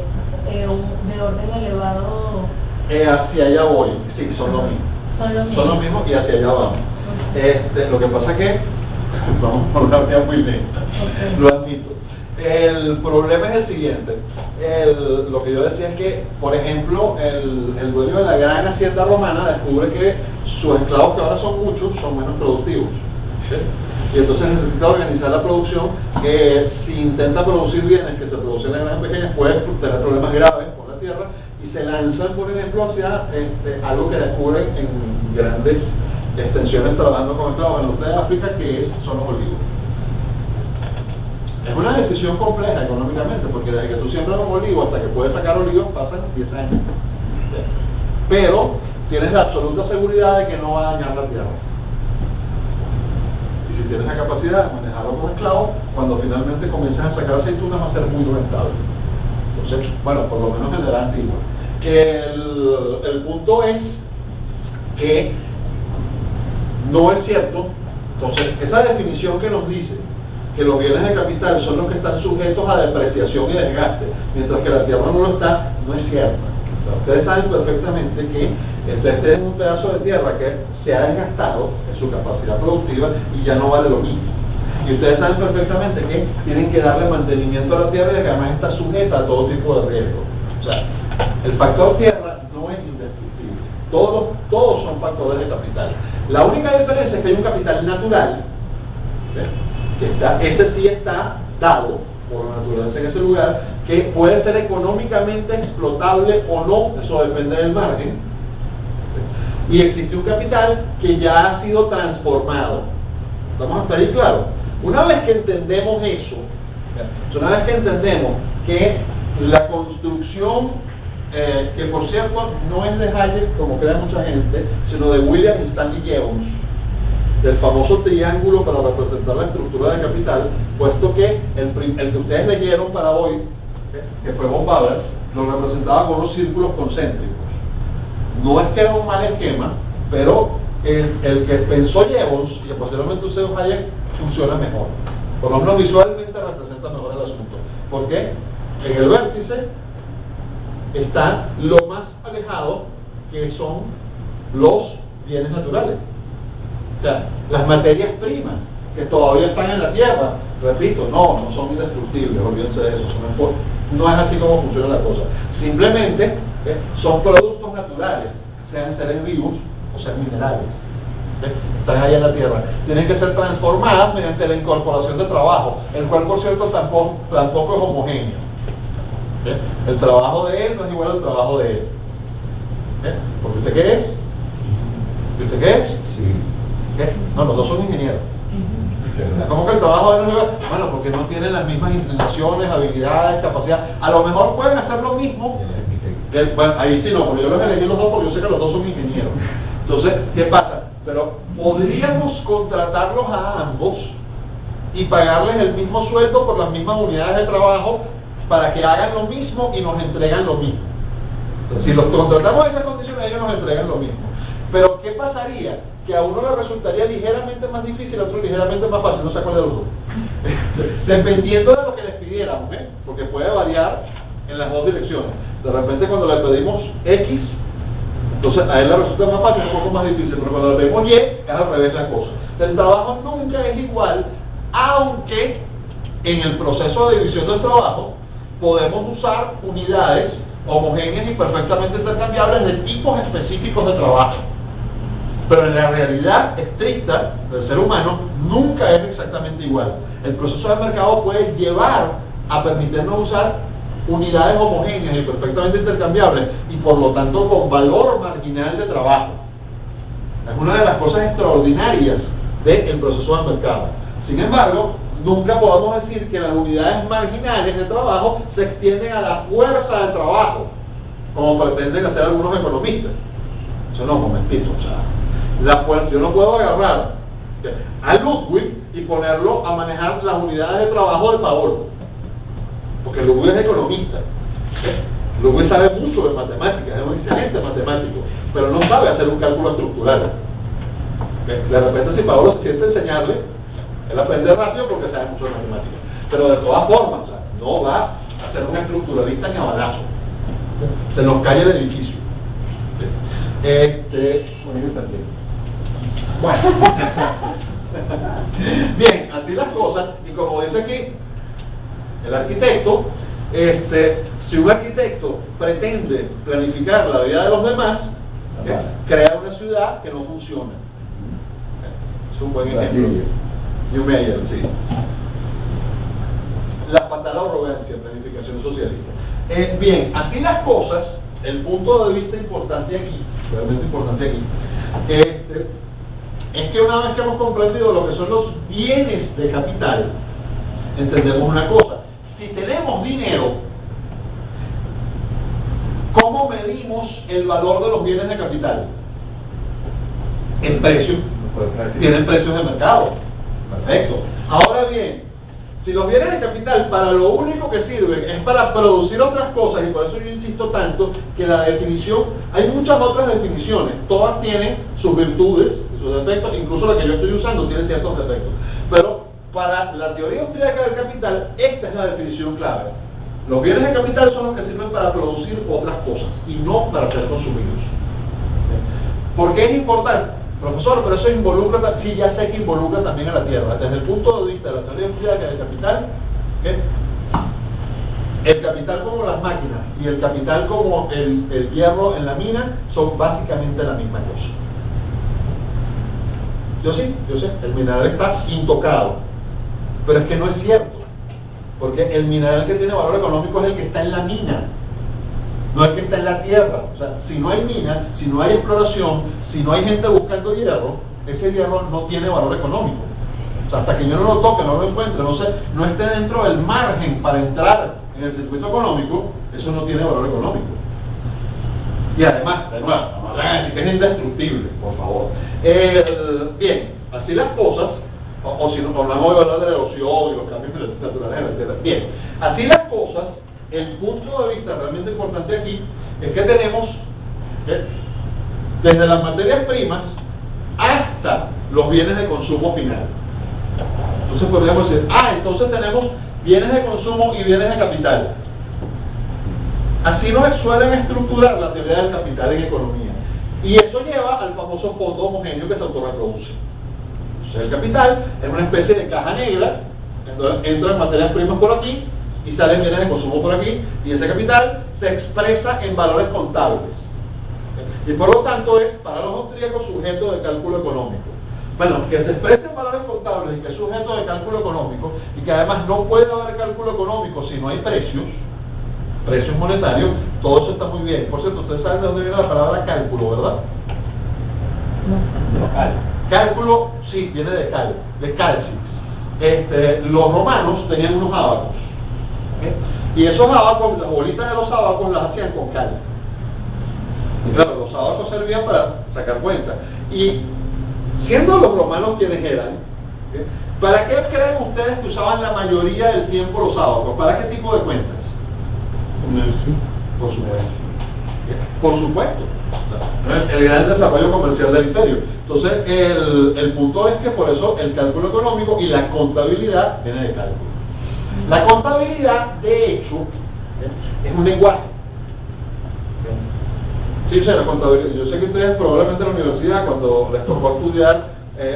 orden elevado? Hacia allá voy, sí, son lo mismo. Son lo mismo y hacia allá vamos. Lo que pasa es que, vamos por una vía muy lenta, lo admito. El problema es el siguiente. Lo que yo decía es que, por ejemplo, el dueño de la gran hacienda romana descubre que sus esclavos, que ahora son muchos, son menos productivos. ¿Sí? Y entonces necesita organizar la producción, que si intenta producir bienes que se producen en grandes pequeñas, puede tener problemas graves con la tierra, y se lanzan, por ejemplo, hacia algo que descubren en grandes extensiones trabajando con esclavos en el norte de África, que son los olivos. Es una decisión compleja económicamente, porque desde que tú siembras un olivo hasta que puedes sacar olivos pasan 10 años. Pero tienes la absoluta seguridad de que no va a dañar la tierra. Y si tienes la capacidad de manejar a otros esclavos, cuando finalmente comienzas a sacar aceitunas va a ser muy rentable. Entonces, bueno, por lo menos en la edad antigua. El punto es que no es cierto. Entonces, esa definición que nos dice que los bienes de capital son los que están sujetos a depreciación y desgaste, mientras que la tierra no lo está, no es cierta. O sea, ustedes saben perfectamente que este es un pedazo de tierra que se ha desgastado en su capacidad productiva y ya no vale lo mismo. Y ustedes saben perfectamente que tienen que darle mantenimiento a la tierra y que además está sujeta a todo tipo de riesgo. O sea, el factor tierra no es indestructible. Todos son factores de capital. La única diferencia es que hay un capital natural, ese sí está dado por la naturaleza en ese lugar, que puede ser económicamente explotable o no, eso depende del margen. Y existe un capital que ya ha sido transformado. ¿Vamos hasta ahí claro? Una vez que entendemos eso, una vez que entendemos que la construcción, que por cierto no es de Hayek como cree mucha gente, sino de William Stanley Jevons, del famoso triángulo para representar la estructura de capital, puesto que el que ustedes leyeron para hoy, que fue von Baber, lo representaba con unos círculos concéntricos. No es que era un mal esquema, pero el que pensó Jevons y que posteriormente usó Hayek funciona mejor. Por lo menos visualmente representa mejor el asunto. ¿Por qué? En el vértice está lo más alejado, que son los bienes naturales. O sea, las materias primas que todavía están en la tierra, repito, no son indestructibles, olvídense de eso, no es así como funciona la cosa. Simplemente son productos naturales, sean seres vivos o sean minerales. Están allá en la tierra. Tienen que ser transformadas mediante la incorporación de trabajo, el cual por cierto tampoco es homogéneo. El trabajo de él no es igual al trabajo de él. ¿Porque usted qué es? ¿Y usted qué es? Sí. ¿Qué? No, los dos son ingenieros. ¿Cómo que el trabajo de él no es igual? Bueno, porque no tienen las mismas inclinaciones, habilidades, capacidades. A lo mejor pueden hacer lo mismo. Bueno, ahí sí no, porque yo los elegí los dos porque yo sé que los dos son ingenieros. Entonces, ¿qué pasa? Pero podríamos contratarlos a ambos y pagarles el mismo sueldo por las mismas unidades de trabajo para que hagan lo mismo y nos entregan lo mismo. Entonces, si los contratamos en esas condiciones, ellos nos entregan lo mismo. Pero ¿qué pasaría? Que a uno le resultaría ligeramente más difícil, a otro ligeramente más fácil, no sé cuál de los dos. Dependiendo de lo que les pidiéramos, porque puede variar en las dos direcciones. De repente cuando le pedimos X, entonces a él le resulta más fácil, un poco más difícil, pero cuando le pedimos Y, es al revés la cosa. El trabajo nunca es igual, aunque en el proceso de división del trabajo podemos usar unidades homogéneas y perfectamente intercambiables de tipos específicos de trabajo. Pero en la realidad estricta del ser humano nunca es exactamente igual. El proceso de mercado puede llevar a permitirnos usar unidades homogéneas y perfectamente intercambiables y por lo tanto con valor marginal de trabajo. Es una de las cosas extraordinarias del proceso de mercado. Sin embargo, nunca podemos decir que las unidades marginales de trabajo se extienden a la fuerza del trabajo, como pretenden hacer algunos economistas. Eso no, momentito, o sea, la fuerza, yo no puedo agarrar a Ludwig y ponerlo a manejar las unidades de trabajo de Paolo, porque Ludwig es economista. Ludwig sabe mucho de matemáticas, es un excelente matemático, pero no sabe hacer un cálculo estructural. De repente si Paolo se siente enseñarle, él aprende rápido porque sabe mucho de matemáticas, pero de todas formas, o sea, no va a ser un estructuralista ni a balazo. Se nos cae el edificio. Bueno, bien, así las cosas, y como dice aquí el arquitecto, si un arquitecto pretende planificar la vida de los demás, crea una ciudad que no funciona. Es un buen ejemplo. New Meyer, sí. La fatal arrogancia en planificación socialista. Bien, así las cosas, el punto de vista importante aquí, realmente importante aquí, es que una vez que hemos comprendido lo que son los bienes de capital, entendemos una cosa. Si tenemos dinero, ¿cómo medimos el valor de los bienes de capital? En precios. Tienen precios de mercado. Perfecto. Ahora bien, si los bienes de capital para lo único que sirven es para producir otras cosas, y por eso yo insisto tanto que la definición, hay muchas otras definiciones, todas tienen sus virtudes, sus defectos, incluso la que yo estoy usando tiene ciertos defectos. Pero para la teoría austríaca del capital, esta es la definición clave. Los bienes de capital son los que sirven para producir otras cosas y no para ser consumidos. ¿Por qué es importante? Profesor, pero eso involucra, sí, ya sé que involucra también a la tierra. Desde el punto de vista de la teoría austríaca del capital, el capital como las máquinas y el capital como el hierro en la mina son básicamente la misma cosa. Yo sé, el mineral está intocado, pero es que no es cierto, porque el mineral que tiene valor económico es el que está en la mina, no el que está en la tierra. O sea, si no hay mina, si no hay exploración, si no hay gente buscando hierro, ese hierro no tiene valor económico. O sea, hasta que yo no lo toque, no lo encuentre, no esté dentro del margen para entrar en el circuito económico, eso no tiene valor económico. Y además, de nuevo, vamos a decir que es indestructible, por favor. Bien, así las cosas, o si nos hablamos de valor de la erosión y los cambios naturales, etc. Bien, así las cosas, el punto de vista realmente importante aquí es que tenemos desde las materias primas hasta los bienes de consumo final. Entonces podríamos decir, entonces tenemos bienes de consumo y bienes de capital. Así nos suelen estructurar la teoría del capital en economía. Y eso lleva al famoso fondo homogéneo que se autorreproduce. Entonces el capital es una especie de caja negra, entonces entran materias primas por aquí y salen bienes de consumo por aquí, y ese capital se expresa en valores contables. Y por lo tanto es, para los austríacos, sujeto de cálculo económico. Bueno, que se exprese en valores contables y que es sujeto de cálculo económico, y que además no puede haber cálculo económico si no hay precios monetarios, todo eso está muy bien. Por cierto, ustedes saben de dónde viene la palabra cálculo, ¿verdad? No. Cálculo, sí, viene de calcio. Los romanos tenían unos ábacos. Y esos ábacos, las bolitas de los ábacos las hacían con cal. Y claro, los ábacos servían para sacar cuentas. Y siendo los romanos quienes eran, ¿para qué creen ustedes que usaban la mayoría del tiempo los ábacos? ¿Para qué tipo de cuentas? Por supuesto. Por supuesto. El gran desarrollo comercial del imperio. Entonces, el punto es que por eso el cálculo económico y la contabilidad viene de cálculo. La contabilidad, de hecho, es un lenguaje. Sí, la contabilidad. Yo sé que ustedes probablemente en la universidad, cuando les tocó estudiar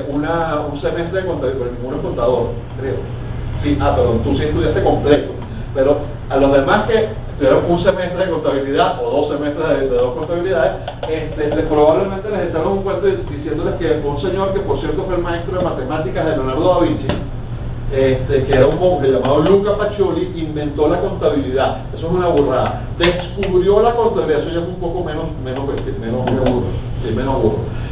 un semestre de contabilidad, pero ninguno es contador, creo. Sí, perdón, tú sí estudiaste completo. Pero a los demás que tuvieron un semestre de contabilidad o 2 semestres de 2 contabilidades, probablemente les echaron un cuento diciéndoles que un señor que por cierto fue el maestro de matemáticas de Leonardo da Vinci, que era un monje llamado Luca Pacioli, inventó la contabilidad. Eso es una burrada. Descubrió la contabilidad, eso ya es un poco menos burro.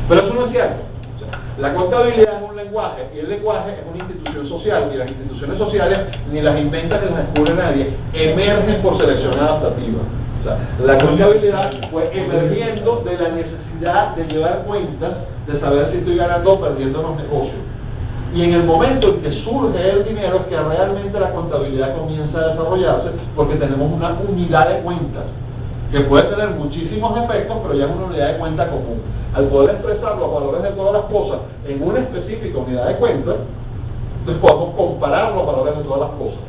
Pero eso no es cierto. O sea, la contabilidad es un lenguaje, y el lenguaje es una institución social, y las instituciones sociales ni las inventa ni las descubre nadie, emergen por selección adaptativa. O sea, la contabilidad fue emergiendo de la necesidad de llevar cuentas, de saber si estoy ganando o perdiendo en los negocios. Y en el momento en que surge el dinero es que realmente la contabilidad comienza a desarrollarse, porque tenemos una unidad de cuentas que puede tener muchísimos efectos, pero ya es una unidad de cuenta común. Al poder expresar los valores de todas las cosas en una específica unidad de cuentas, entonces podemos comparar los valores de todas las cosas.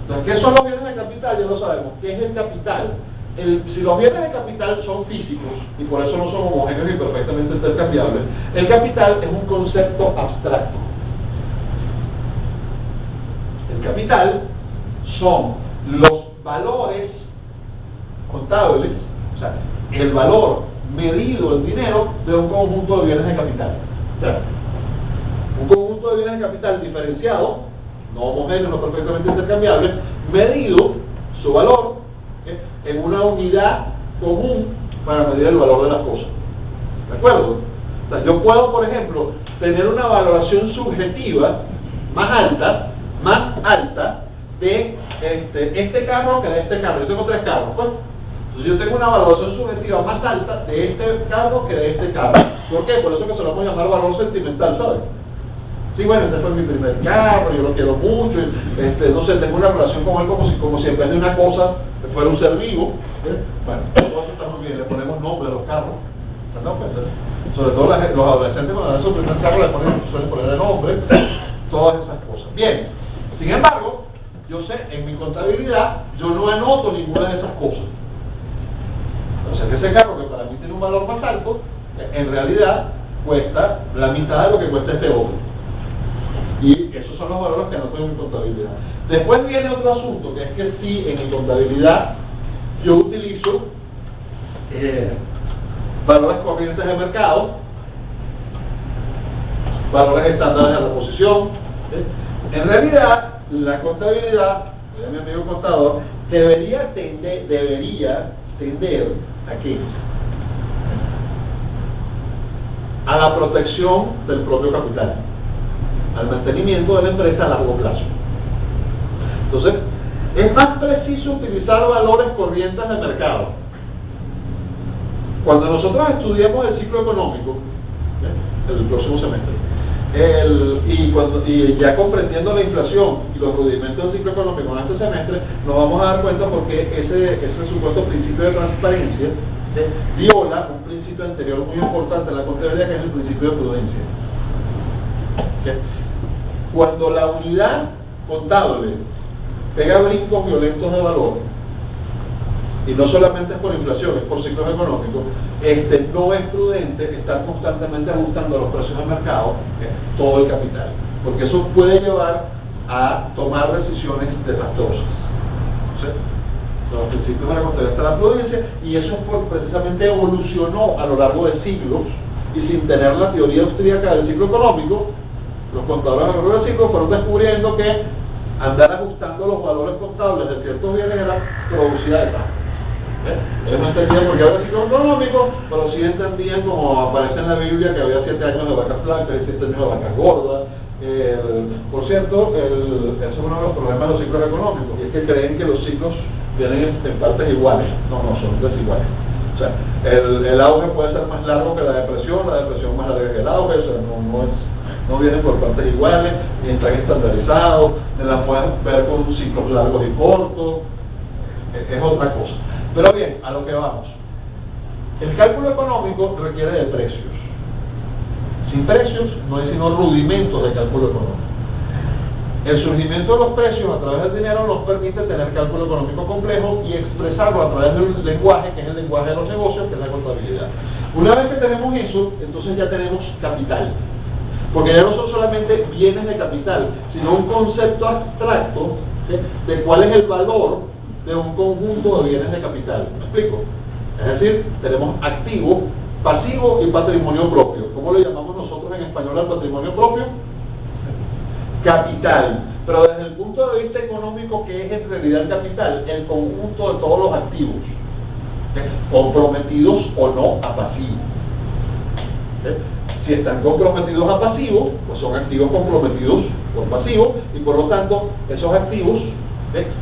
Entonces, ¿qué son los bienes de capital? Ya lo sabemos. ¿Qué es el capital? Si los bienes de capital son físicos, y por eso no son homogéneos y perfectamente intercambiables, el capital es un concepto abstracto. El capital son los valores contables, o sea, el valor medido en dinero de un conjunto de bienes de capital. O sea, un conjunto de bienes de capital diferenciado, no homogéneo, no perfectamente intercambiable, medido su valor en una unidad común para medir el valor de las cosas. ¿De acuerdo? O sea, yo puedo, por ejemplo, tener una valoración subjetiva más alta de este carro que de este carro. Yo tengo 3 carros, pues. Entonces yo tengo una valoración subjetiva más alta de este carro que de este carro. ¿Por qué? Por eso que se lo vamos a llamar valor sentimental, ¿sabes? Sí, bueno, este fue mi primer carro, yo lo quiero mucho, no sé, tengo una relación con él como si en vez de una cosa fuera un ser vivo. Bueno, todo eso está muy bien, le ponemos nombre a los carros, ¿verdad? Pues, sobre todo los adolescentes cuando dan su primer carro suelen ponerle nombre, todas esas cosas. Bien, sin embargo, yo sé, en mi contabilidad, yo no anoto ninguna de esas cosas. O sea, que ese carro que para mí tiene un valor más alto, en realidad cuesta la mitad de lo que cuesta este otro. Y esos son los valores que anoto en mi contabilidad. Después viene otro asunto, que es que si en mi contabilidad yo utilizo valores corrientes de mercado, valores estándares de reposición. En realidad, la contabilidad, mi amigo contador, debería tender ¿a qué? A la protección del propio capital, al mantenimiento de la empresa a largo plazo. Entonces, es más preciso utilizar valores corrientes de mercado. Cuando nosotros estudiamos el ciclo económico, el próximo semestre, y ya comprendiendo la inflación y los rudimentos del ciclo económico en este semestre, nos vamos a dar cuenta porque ese supuesto principio de transparencia viola un principio anterior muy importante en la contabilidad, que es el principio de prudencia. Cuando la unidad contable pega brincos violentos de valor, y no solamente es por inflación, es por ciclos económicos, no es prudente estar constantemente ajustando los precios de mercado todo el capital, porque eso puede llevar a tomar decisiones desastrosas. ¿Sí? Los principios de la contabilidad está la prudencia, y eso precisamente evolucionó a lo largo de siglos, y sin tener la teoría austríaca del ciclo económico, los contadores a lo largo del ciclo fueron descubriendo que andar ajustando los valores contables de ciertos bienes era producida de tanto. Ellos no entendían porque había ciclo económico, pero sí entendían, como aparece en la Biblia, que había 7 años de vacas blancas y 7 años de vacas gordas. Por cierto, ese es uno de los problemas de los ciclos económicos, y es que creen que los ciclos vienen en partes iguales. No, son desiguales. O sea, el auge puede ser más largo que la depresión más larga que el auge, o sea, no vienen por partes iguales, ni están estandarizados, ni las pueden ver con ciclos largos y cortos, es otra cosa. Pero bien, a lo que vamos. El cálculo económico requiere de precios. Sin precios no hay sino rudimentos de cálculo económico. El surgimiento de los precios a través del dinero nos permite tener cálculo económico complejo y expresarlo a través del lenguaje, que es el lenguaje de los negocios, que es la contabilidad. Una vez que tenemos eso, entonces ya tenemos capital. Porque ya no son solamente bienes de capital, sino un concepto abstracto, ¿sí?, de cuál es el valor de un conjunto de bienes de capital. ¿Me explico? Es decir, tenemos activo, pasivo y patrimonio propio. ¿Cómo le llamamos nosotros en español al patrimonio propio? Capital. Pero desde el punto de vista económico, ¿qué es en realidad el capital? El conjunto de todos los activos, comprometidos o no a pasivo. Si están comprometidos a pasivo, pues son activos comprometidos por pasivo, y por lo tanto esos activos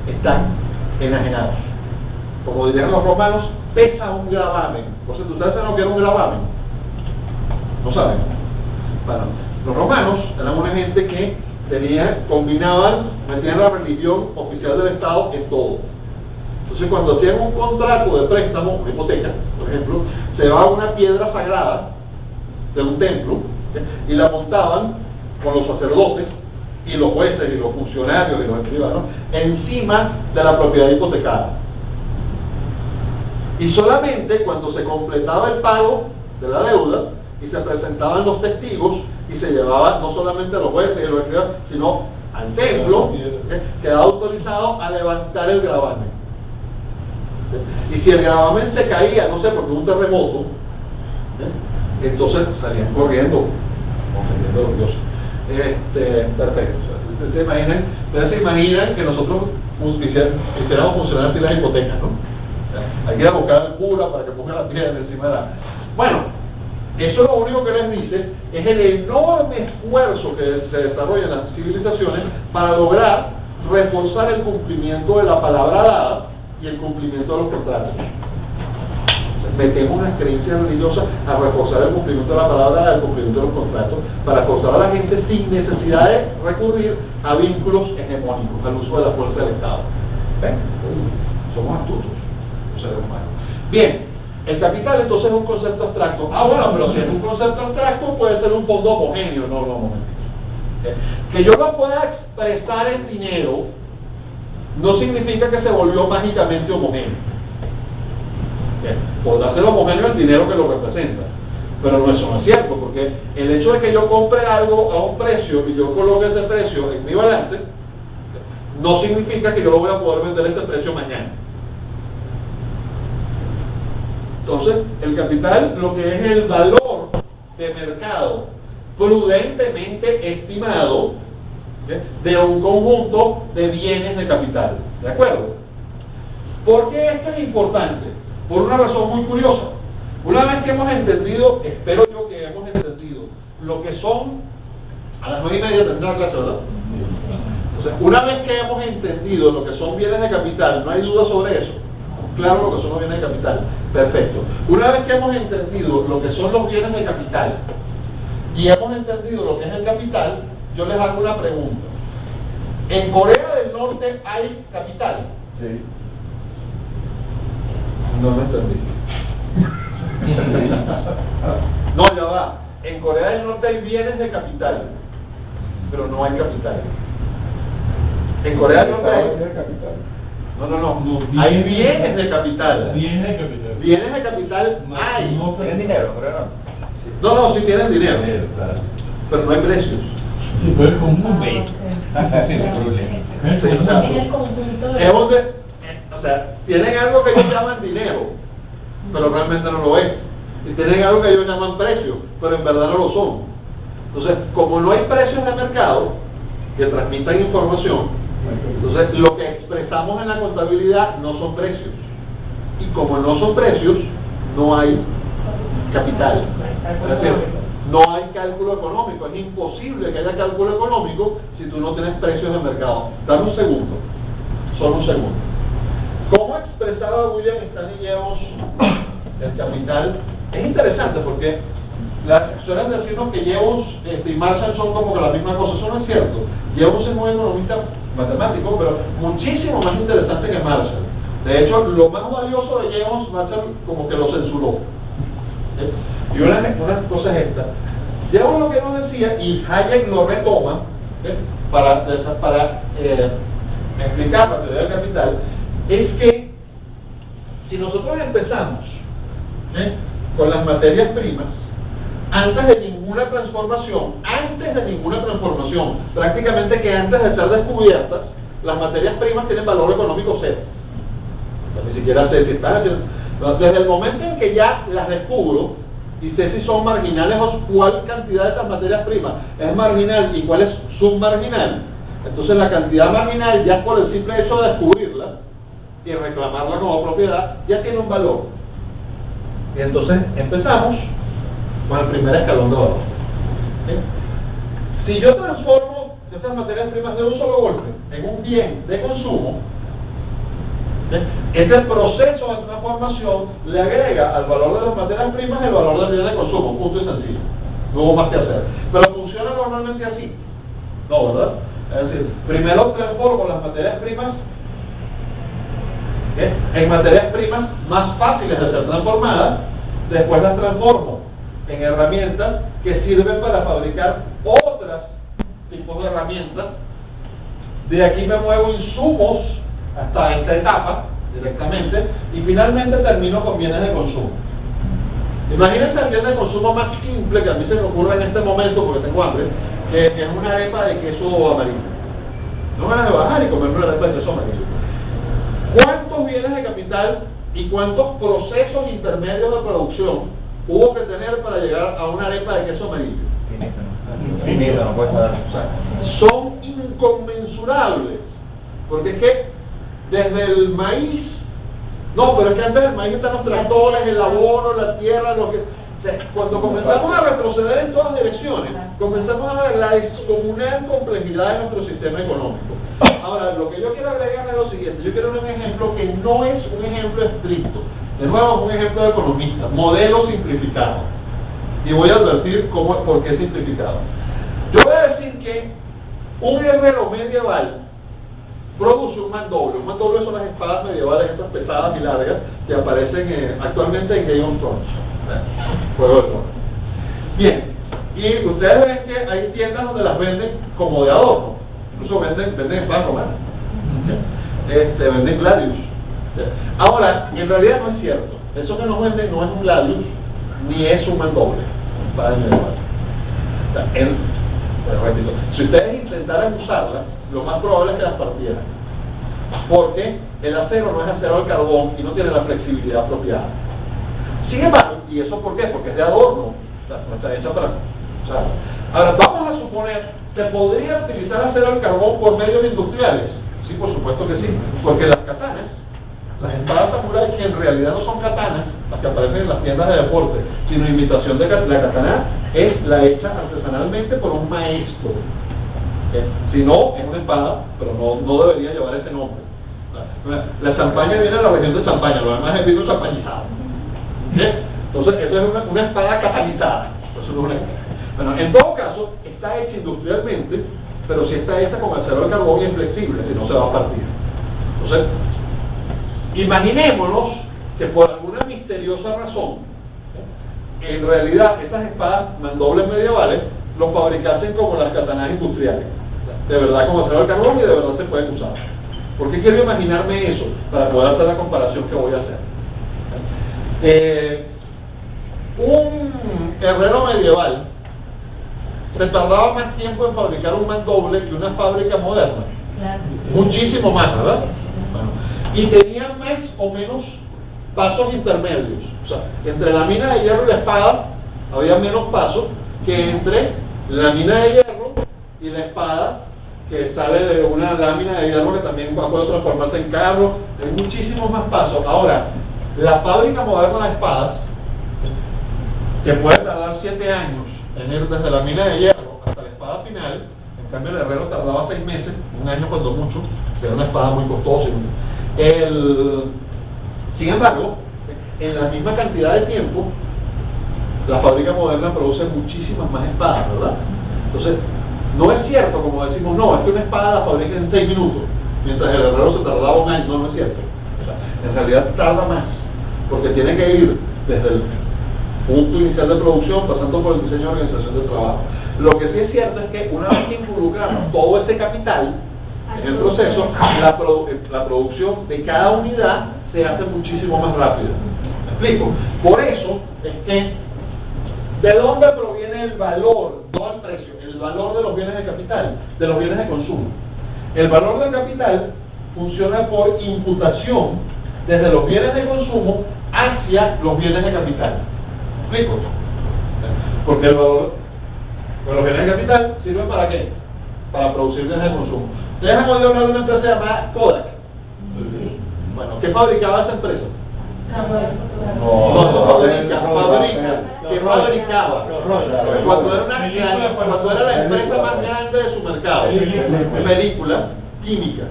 están enajenados. Como dirían los romanos, pesa un gravamen. Por cierto, ¿ustedes saben lo que era un gravamen? ¿No saben? Bueno, los romanos eran una gente que metían la religión oficial del Estado en todo. Entonces, cuando hacían un contrato de préstamo, una hipoteca, por ejemplo, se llevaba una piedra sagrada de un templo, y la montaban con los sacerdotes y los jueces y los funcionarios y los escribanos encima de la propiedad hipotecada. Y solamente cuando se completaba el pago de la deuda y se presentaban los testigos y se llevaba no solamente a los jueces y los escribanos, sino al templo, quedaba autorizado a levantar el gravamen. Y si el gravamen se caía, no sé, porque hubo un terremoto, entonces salían corriendo, ofendiendo a los dioses. Perfecto. Ustedes se imaginan que nosotros hiciéramos funcionar así las hipotecas, ¿no? Hay que ir a buscar al cura para que ponga la piedra encima de la... Bueno, eso lo único que les dice es el enorme esfuerzo que se desarrolla en las civilizaciones para lograr reforzar el cumplimiento de la palabra dada y el cumplimiento de los contratos. metemos las creencias religiosas a reforzar el cumplimiento de la palabra, el cumplimiento de los contratos, para forzar a la gente sin necesidad de recurrir a vínculos hegemónicos, al uso de la fuerza del Estado. ¿Ven? Somos astutos, los seres humanos. Bien, el capital entonces es un concepto abstracto. Ah, bueno, pero si es un concepto abstracto puede ser un fondo homogéneo. No, momentito. Que yo lo pueda expresar en dinero no significa que se volvió mágicamente homogéneo. Podrá ser homogéneo el dinero que lo representa, pero eso no es cierto, porque el hecho de que yo compre algo a un precio y yo coloque ese precio en mi balance, no significa que yo lo voy a poder vender a ese precio mañana. Entonces, el capital, lo que es el valor de mercado prudentemente estimado de un conjunto de bienes de capital. ¿De acuerdo? ¿Por qué esto es importante? Por una razón muy curiosa. Una vez que hemos entendido, espero yo que hemos entendido, lo que son, a las 9:30 tendrá la clase, ¿verdad? Entonces, una vez que hemos entendido lo que son bienes de capital, no hay duda sobre eso. Claro lo que son los bienes de capital. Perfecto. Una vez que hemos entendido lo que son los bienes de capital y hemos entendido lo que es el capital, yo les hago una pregunta. ¿En Corea del Norte hay capital? Sí. No me entendí. No, ya va. En Corea del Norte hay bienes de capital, pero no hay capital. En Corea del Norte hay capital. No. Hay bienes de capital. Bienes de capital. Bienes de capital hay. No, ¿Tienen dinero, pero no? No, sí tienen dinero, Claro. pero no hay precios. sí, pero es como un Ah, bait. ok. Sin problema. Sí, o sea, En el conjunto es donde, o sea, tienen algo que ellos llaman dinero, pero realmente no lo es. Y tienen algo que ellos llaman precio, pero en verdad no lo son. Entonces, como no hay precios en el mercado que transmitan información, entonces lo que expresamos en la contabilidad no son precios. Y como no son precios, no hay capital. Es decir, no hay cálculo económico. Es imposible que haya cálculo económico si tú no tienes precios de mercado. Dame un segundo. Solo un segundo. ¿Cómo expresaba William Stanley Jevons el capital? Es interesante porque las suelen decirnos que Jevons y Marshall son como que la misma cosa. Eso no es cierto. Jevons es un economista matemático, pero muchísimo más interesante que Marshall. De hecho, lo más valioso de Jevons, Marshall como que lo censuró. Y una cosa es esta. Jevons lo que nos decía, y Hayek lo retoma, para explicar la teoría del capital, es que si nosotros empezamos con las materias primas, antes de ninguna transformación, prácticamente que antes de ser descubiertas, las materias primas tienen valor económico cero. Ni siquiera sé si están haciendo. Desde el momento en que ya las descubro y sé si son marginales o cuál cantidad de estas materias primas es marginal y cuál es submarginal, entonces la cantidad marginal ya por el simple hecho de descubrirla y reclamarla como propiedad ya tiene un valor. Y entonces empezamos con el primer escalón de valor. Si yo transformo estas materias primas de un solo golpe en un bien de consumo, este proceso de transformación le agrega al valor de las materias primas el valor del bien de consumo, punto y sencillo. No hubo más que hacer. Pero funciona normalmente así. No, ¿verdad? Es decir, primero transformo las materias primas en materias primas más fáciles de ser transformadas, después las transformo en herramientas que sirven para fabricar otros tipos de herramientas. De aquí me muevo insumos hasta esta etapa directamente y finalmente termino con bienes de consumo. Imagínense el bien de consumo más simple que a mí se me ocurre en este momento porque tengo hambre, que es una arepa de queso amarillo. No me van a bajar y comerme una arepa de queso amarillo. ¿Cuántos bienes de capital y cuántos procesos intermedios de producción hubo que tener para llegar a una arepa de queso amarillo? Infinito, no puede estar. O sea, son inconmensurables, porque es que desde el maíz, no, pero es que antes del maíz están los tractores, el abono, la tierra, lo que, o sea, cuando comenzamos a retroceder en todas direcciones, comenzamos a ver la descomunal complejidad de nuestro sistema económico. Ahora, lo que yo quiero agregar es lo siguiente, yo quiero un ejemplo que no es un ejemplo estricto, De nuevo, un ejemplo de economista, modelo simplificado. Y voy a advertir por qué simplificado. Yo voy a decir que un herrero medieval produce un mandoble. Un mandoble son las espadas medievales, estas pesadas y largas, que aparecen actualmente en Game of Thrones. Juego de Tronos. Bien, y ustedes ven que hay tiendas donde las venden como de adorno. Incluso venden espadas romanas. Venden gladius. Ahora, en realidad no es cierto. Eso que nos venden no es un gladius, ni es un mandoble. Espada medieval. Repito, si ustedes intentaran usarlas, lo más probable es que las partieran. Porque el acero no es acero al carbón y no tiene la flexibilidad apropiada. Sin embargo, ¿y eso por qué? Porque es de adorno. No está hecha para usarla. Ahora, vamos a suponer que podría utilizar acero al carbón por medios industriales. Sí, por supuesto que sí. Porque las katanas, las espadas samurai, que en realidad no son katanas, las que aparecen en las tiendas de deporte, sino imitación de la katana, es la hecha artesanalmente por un maestro. Si no, es una espada, pero no debería llevar ese nombre. La champaña viene de la región de Champaña, lo demás es vino champañizado. Entonces, esto es una espada catalinizada. Bueno, en todo caso, está hecha industrialmente, pero si está hecha con acero de carbón y es flexible, si no se va a partir. Entonces, imaginémonos que por alguna misteriosa razón, en realidad estas espadas mandobles medievales los fabricasen como las katanas industriales, de verdad con acero de carbón y de verdad se pueden usar. ¿Por qué quiero imaginarme eso? Para poder hacer la comparación que voy a hacer. Un herrero medieval se tardaba más tiempo en fabricar un mandoble que una fábrica moderna. Claro. Muchísimo más, ¿verdad? Bueno, y tenía más o menos pasos intermedios. O sea, entre la mina de hierro y la espada había menos pasos que entre la mina de hierro y la espada que sale de una lámina de hierro que también puede transformarse en carro. Hay muchísimos más pasos. Ahora, la fábrica moderna de espadas, que puede tardar 7 años en ir desde la mina de hierro hasta la espada final, en cambio el herrero tardaba 6 meses, 1 año cuando mucho, que era una espada muy costosa. Sin embargo, en la misma cantidad de tiempo, la fábrica moderna produce muchísimas más espadas, ¿verdad? Entonces, no es cierto, como decimos, no, es que una espada la fabrica en 6 minutos, mientras el herrero se tardaba 1 año, no es cierto. O sea, en realidad tarda más, porque tiene que ir desde el punto inicial de producción, pasando por el diseño y organización del trabajo. Lo que sí es cierto es que una vez que involucramos todo ese capital en el proceso, la producción de cada unidad se hace muchísimo más rápida. ¿Me explico? Por eso es que, ¿de dónde proviene el valor, no el precio? El valor de los bienes de capital, de los bienes de consumo. El valor del capital funciona por imputación desde los bienes de consumo hacia los bienes de capital. ¿Me explico? Porque el valor de los bienes de capital sirve para qué? Para producir bienes de consumo. ¿Ustedes han oído hablar de una empresa llamada Kodak? Bueno, ¿qué fabricaba esa empresa? Fabricaba. Cuando era la empresa más grande de su mercado. Película química.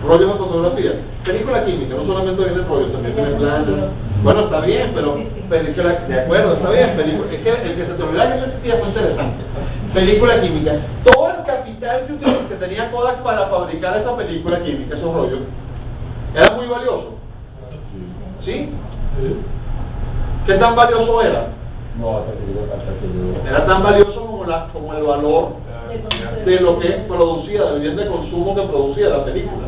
Rollos de fotografía. Película química, no solamente viene rollos, también tiene planos. Bueno, está bien, pero película, de acuerdo, está bien, película. Es que el que se te olvidaba que no existía fue interesante. Película química. Todo el capital que tenía Kodak para fabricar esa película química, esos rollos, era muy valioso. ¿Sí? ¿Qué tan valioso era? No, hasta que yo. Era tan valioso como el valor de lo que producía, del bien de consumo que producía la película.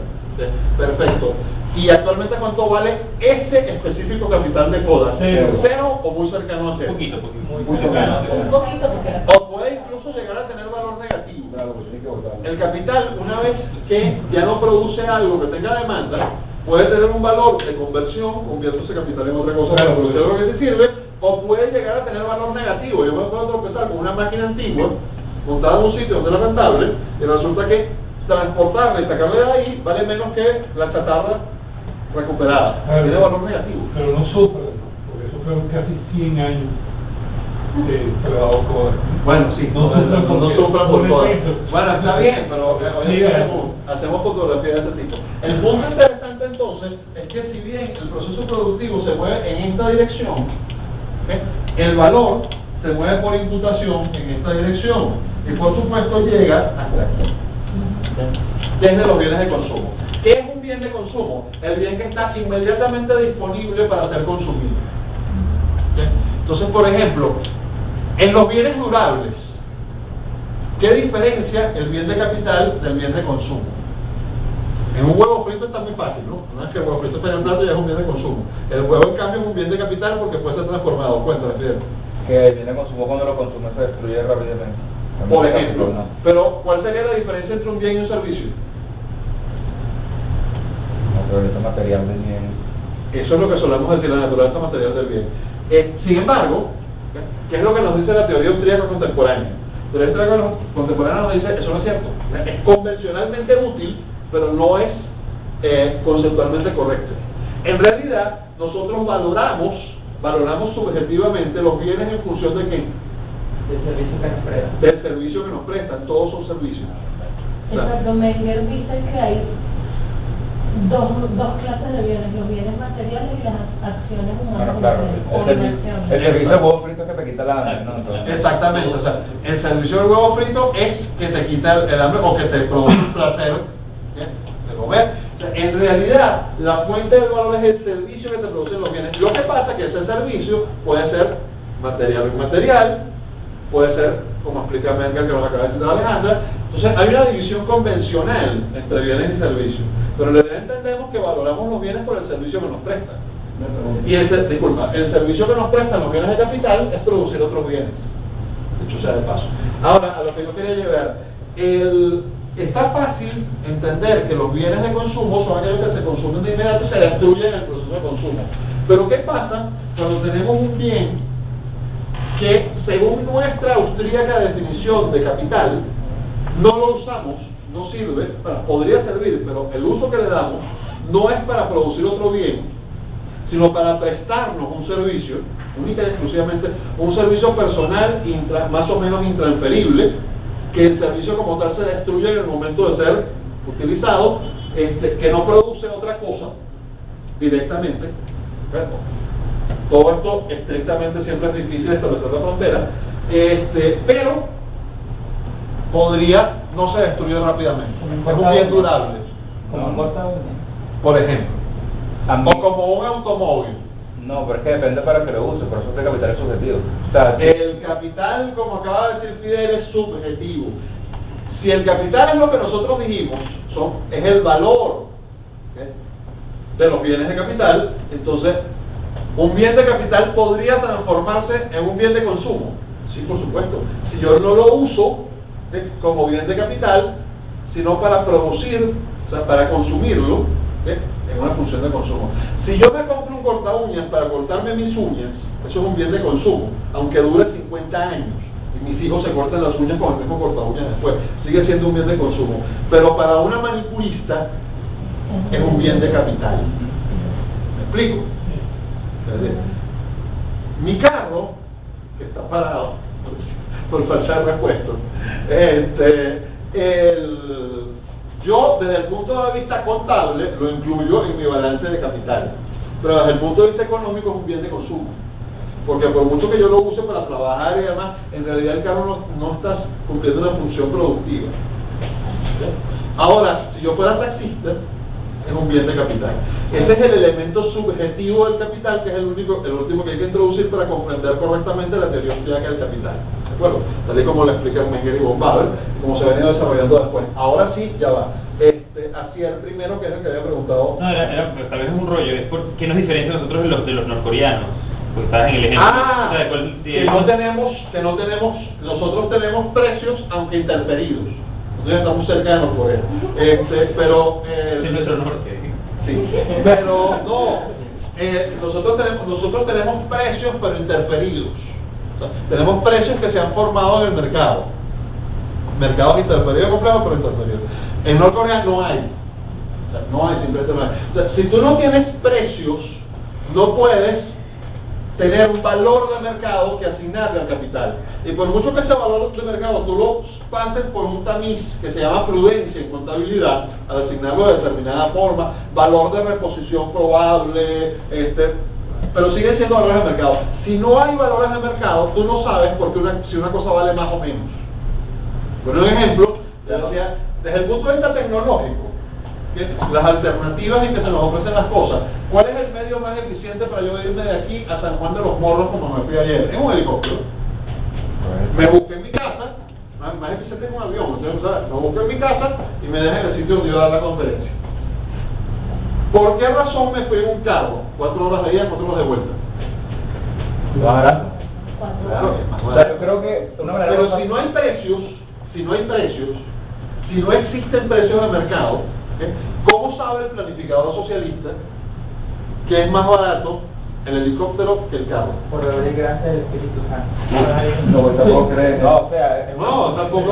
Perfecto. ¿Y actualmente cuánto vale este específico capital de Kodak? ¿Cero o muy cercano a cero? Muy cercano a cero. O puede incluso llegar a tener valor negativo. El capital, una vez que ya no produce algo que tenga demanda, puede tener un valor de conversión, convierte ese capital en otra cosa para producir lo que se sirve, o puede llegar a tener valor negativo. Yo me puedo tropezar con una máquina antigua, montada en un sitio donde era rentable, y resulta que transportarla y sacarla de ahí vale menos que la chatarra recuperada. Tiene valor negativo. Pero no sufre, porque eso fueron casi 100 años de trabajo Kodak. Bueno, sí, no sufran por todo. Bueno, está bien, pero Sí, hacemos fotografía de ese tipo. El punto interesante entonces entonces es que si bien el proceso productivo se mueve en esta dirección, el valor se mueve por imputación en esta dirección y por supuesto llega hasta aquí, desde los bienes de consumo. ¿Qué es un bien de consumo? El bien que está inmediatamente disponible para ser consumido. Entonces, por ejemplo, en los bienes durables, ¿qué diferencia el bien de capital del bien de consumo? En un huevo frito está muy fácil, ¿no? No es que el huevo frito está en el plato y ya es un bien de consumo. El huevo, en cambio, es un bien de capital porque puede ser transformado. Cuéntame, Fidel. Que el bien de consumo cuando lo consume se destruye rápidamente. Por ejemplo, pero ¿cuál sería la diferencia entre un bien y un servicio? La naturaleza material del bien. Eso es lo que solemos decir, la naturaleza material del bien. Sin embargo, ¿qué es lo que nos dice la teoría austríaca contemporánea? La teoría austríaca contemporánea nos dice, eso no es cierto. Es convencionalmente útil, pero no es conceptualmente correcto. En realidad, nosotros valoramos subjetivamente los bienes en función de qué? El servicio que nos presta. Del servicio que nos prestan, todos son servicios. Exacto, Menger dice que hay dos clases de bienes, los bienes materiales y las acciones humanas. Bueno, claro, o inversiones. el servicio de huevo frito que te quita la hambre, ¿no? Entonces, Exactamente, o sea, el servicio del huevo frito es que te quita el hambre o que te produce un placer de comer. O sea, en realidad, la fuente del valor es el servicio que te producen los bienes. Lo que pasa es que ese servicio puede ser material o inmaterial, puede ser, como explica Menger, que nos acaba de decir Alejandra. Entonces, hay una división convencional entre bienes y servicios. Pero en realidad entendemos que valoramos los bienes por el servicio que nos prestan. Y el servicio que nos prestan los bienes de capital es producir otros bienes. Dicho sea de paso. Ahora, a lo que yo quería llegar, está fácil entender que los bienes de consumo son aquellos que se consumen de inmediato y se destruyen en el proceso de consumo. Pero ¿qué pasa cuando tenemos un bien que, según nuestra austríaca definición de capital, no lo usamos, no sirve, podría servir, pero el uso que le damos no es para producir otro bien, sino para prestarnos un servicio, única y exclusivamente un servicio personal más o menos intransferible, que el servicio como tal se destruye en el momento de ser utilizado, que no produce otra cosa directamente. ¿Verdad? Todo esto estrictamente siempre es difícil establecer la frontera, pero podría no se destruye rápidamente. Es un bien durable. como un cortado. Por ejemplo. O como un automóvil. No, pero es que depende para que lo use, por eso el capital es subjetivo. O sea, El capital, como acaba de decir Fidel, es subjetivo. Si el capital es lo que nosotros dijimos, es el valor de los bienes de capital, entonces un bien de capital podría transformarse en un bien de consumo. Sí, por supuesto. Si yo no lo uso como bien de capital, sino para producir, o sea, para consumirlo, en una función de consumo. Si yo me compro un corta uñas para cortarme mis uñas, eso es un bien de consumo, aunque dure 50 años. Y mis hijos se cortan las uñas con el mismo corta uñas después. Sigue siendo un bien de consumo. Pero para una manicurista es un bien de capital. ¿Me explico? Mi carro, que está parado, por falta de repuesto, yo desde el punto de vista contable lo incluyo en mi balance de capital, pero desde el punto de vista económico es un bien de consumo, porque por mucho que yo lo use para trabajar y demás, en realidad el carro no está cumpliendo una función productiva. ¿Sí? Ahora, si yo fuera taxista, es un bien de capital. Ese es el elemento subjetivo del capital, que es el último que hay que introducir para comprender correctamente la teoría austríaca del capital. ¿De acuerdo? Tal y como lo explican Menger y von Baaber, como se ha venido desarrollando después. Ahora sí, ya va. Hacia el primero, que es el que había preguntado. No, tal vez es un rollo. Es ¿qué nos diferencia a nosotros de los norcoreanos? Pues estás en el ejemplo. O sea, nosotros tenemos precios aunque interferidos. Nosotros estamos cerca de Norcorea. Pero... es nuestro norte. Sí, pero no, nosotros tenemos precios pero interferidos. O sea, tenemos precios que se han formado en el mercado. Mercados interferidos, complejos pero interferidos. En Norcorea no hay. O sea, no hay, simplemente no hay. O sea, si tú no tienes precios, no puedes tener un valor de mercado que asignarle al capital. Y por mucho que ese valor de mercado tú lo pases por un tamiz que se llama prudencia en contabilidad, al asignarlo de determinada forma, valor de reposición probable, pero siguen siendo valores de mercado. Si no hay valores de mercado, tú no sabes por qué si una cosa vale más o menos. Por un ejemplo, desde el punto de vista tecnológico, las alternativas en que se nos ofrecen las cosas, ¿cuál es el medio más eficiente para yo irme de aquí a San Juan de los Morros como me fui ayer? Es un helicóptero. Me busqué en mi casa, más eficiente que un avión, me busqué en mi casa y me dejé en el sitio donde iba a dar la conferencia. ¿Por qué razón me fui en un carro? 4 horas de ida, 4 horas de vuelta. ¿Más barato? Claro, es más O sea, barato. yo creo que una manera Pero si no hay precios, si no existen precios de mercado, ¿cómo sabe el planificador socialista que es más barato el helicóptero que el carro? Por la gracia del Espíritu Santo. no, pues tampoco crees. No, o sea, No, tampoco.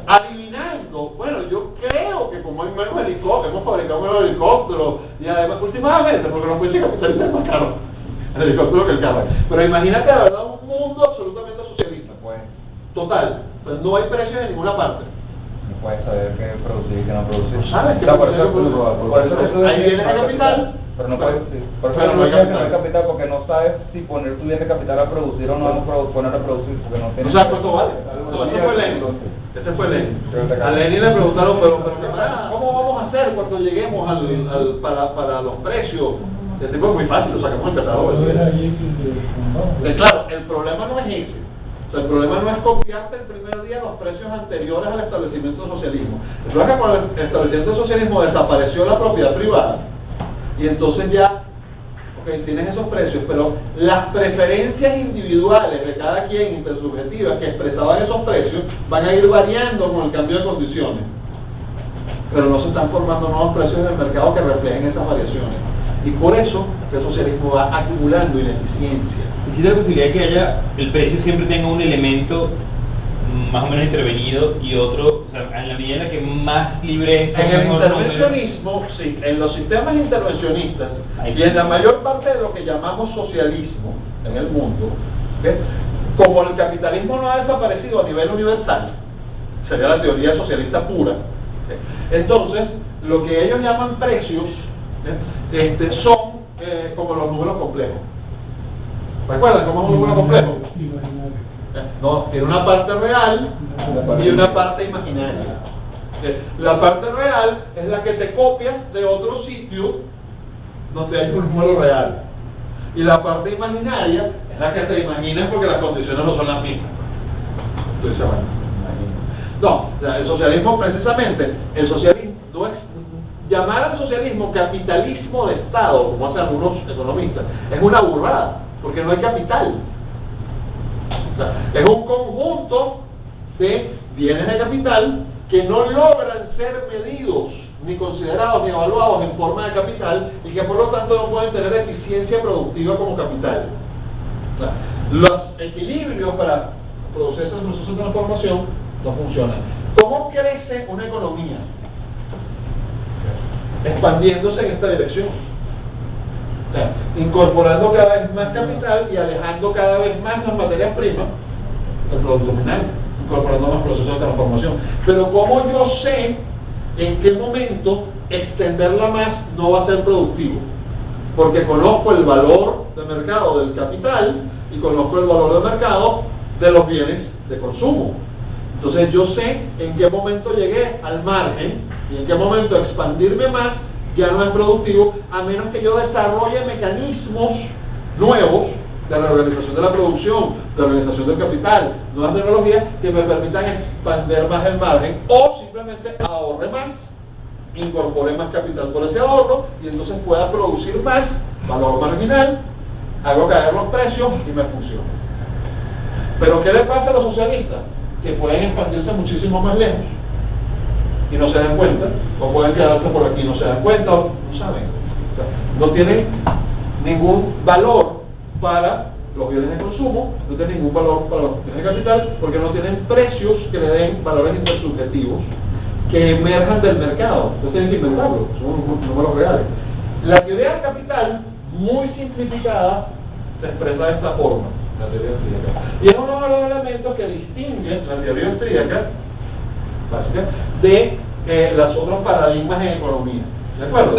Adivinando. Bueno, yo creo que como hay menos helicópteros, hemos fabricado menos helicópteros, y además, últimamente, porque los países capitalistas es más caro el helicóptero que el carro. Pero imagínate, la verdad, un mundo absolutamente socialista. pues, Total. Pues no hay precios en ninguna parte. no puedes saber qué producir y qué no producir. No sabes qué O sea, por eso producir, por eso que tú ahí decides viene no hay el capital. Pero no puedes, sí. Por eso Pero no no hay puedes que no hay capital. capital porque no sabes si poner tu bien de capital a producir o no poner a producir porque no ¿No tienes. sabes cuánto vale? No, ese fue Lenin. Ese fue Lenin. A Lenin le preguntaron, pero ¿cómo vamos a hacer cuando lleguemos para los precios? El tipo es muy fácil, lo sacamos en catálogo. Eso era ahí que Claro, el problema no es ese. O sea, el problema no es copiarte el primer día los precios anteriores al establecimiento del socialismo. El problema es que con el establecimiento del socialismo desapareció la propiedad privada y entonces ya, ok, tienes esos precios, pero las preferencias individuales de cada quien intersubjetivas que expresaban esos precios van a ir variando con el cambio de condiciones. Pero no se están formando nuevos precios en el mercado que reflejen esas variaciones. Y por eso el socialismo va acumulando ineficiencia. Existe la posibilidad de que haya, el precio siempre tenga un elemento más o menos intervenido y otro, o sea, en la medida en la que más libre es, En el mejor intervencionismo, sí, en los sistemas intervencionistas y en la mayor parte de lo que llamamos socialismo en el mundo, ¿ves? Como el capitalismo no ha desaparecido a nivel universal, sería la teoría socialista pura, ¿ves? Entonces, lo que ellos llaman precios, ¿ves? Son como los números complejos. ¿Recuerdan cómo es un número complejo? No, tiene una parte real y una parte imaginaria. La parte real es la que te copias de otro sitio donde hay un número real. Y la parte imaginaria es la que te imaginas porque las condiciones no son las mismas. Entonces, bueno, no, el socialismo precisamente, el socialismo no es, llamar al socialismo capitalismo de Estado, como hacen algunos economistas, es una burrada, porque no hay capital. O sea, es un conjunto de bienes de capital que no logran ser medidos, ni considerados, ni evaluados en forma de capital y que por lo tanto no pueden tener eficiencia productiva como capital. O sea, los equilibrios para producir estos procesos de transformación no funcionan. ¿Cómo crece una economía? Expandiéndose en esta dirección. O sea, incorporando cada vez más capital y alejando cada vez más las materias primas del producto final, incorporando más procesos de transformación. Pero ¿cómo yo sé en qué momento extenderla más no va a ser productivo? Porque conozco el valor de mercado del capital y conozco el valor de mercado de los bienes de consumo. Entonces yo sé en qué momento llegué al margen y en qué momento expandirme más ya no es productivo, a menos que yo desarrolle mecanismos nuevos de la organización de la producción, de la organización del capital, nuevas tecnologías que me permitan expandir más el margen o simplemente ahorre más, incorpore más capital por ese ahorro y entonces pueda producir más valor marginal, hago caer los precios y me funciona. Pero ¿qué le pasa a los socialistas? Que pueden expandirse muchísimo más lejos y no se dan cuenta, o pueden quedarse por aquí y no se dan cuenta, o no saben. O sea, no tienen ningún valor para los bienes de consumo, no tienen ningún valor para los bienes de capital, porque no tienen precios que le den valores intersubjetivos que emerjan del mercado. Entonces tienen que inventarlo, son números reales. La teoría del capital, muy simplificada, se expresa de esta forma, la teoría austríaca. Y es uno de los elementos que distinguen la teoría austríaca básica de los otros paradigmas en economía. ¿De acuerdo?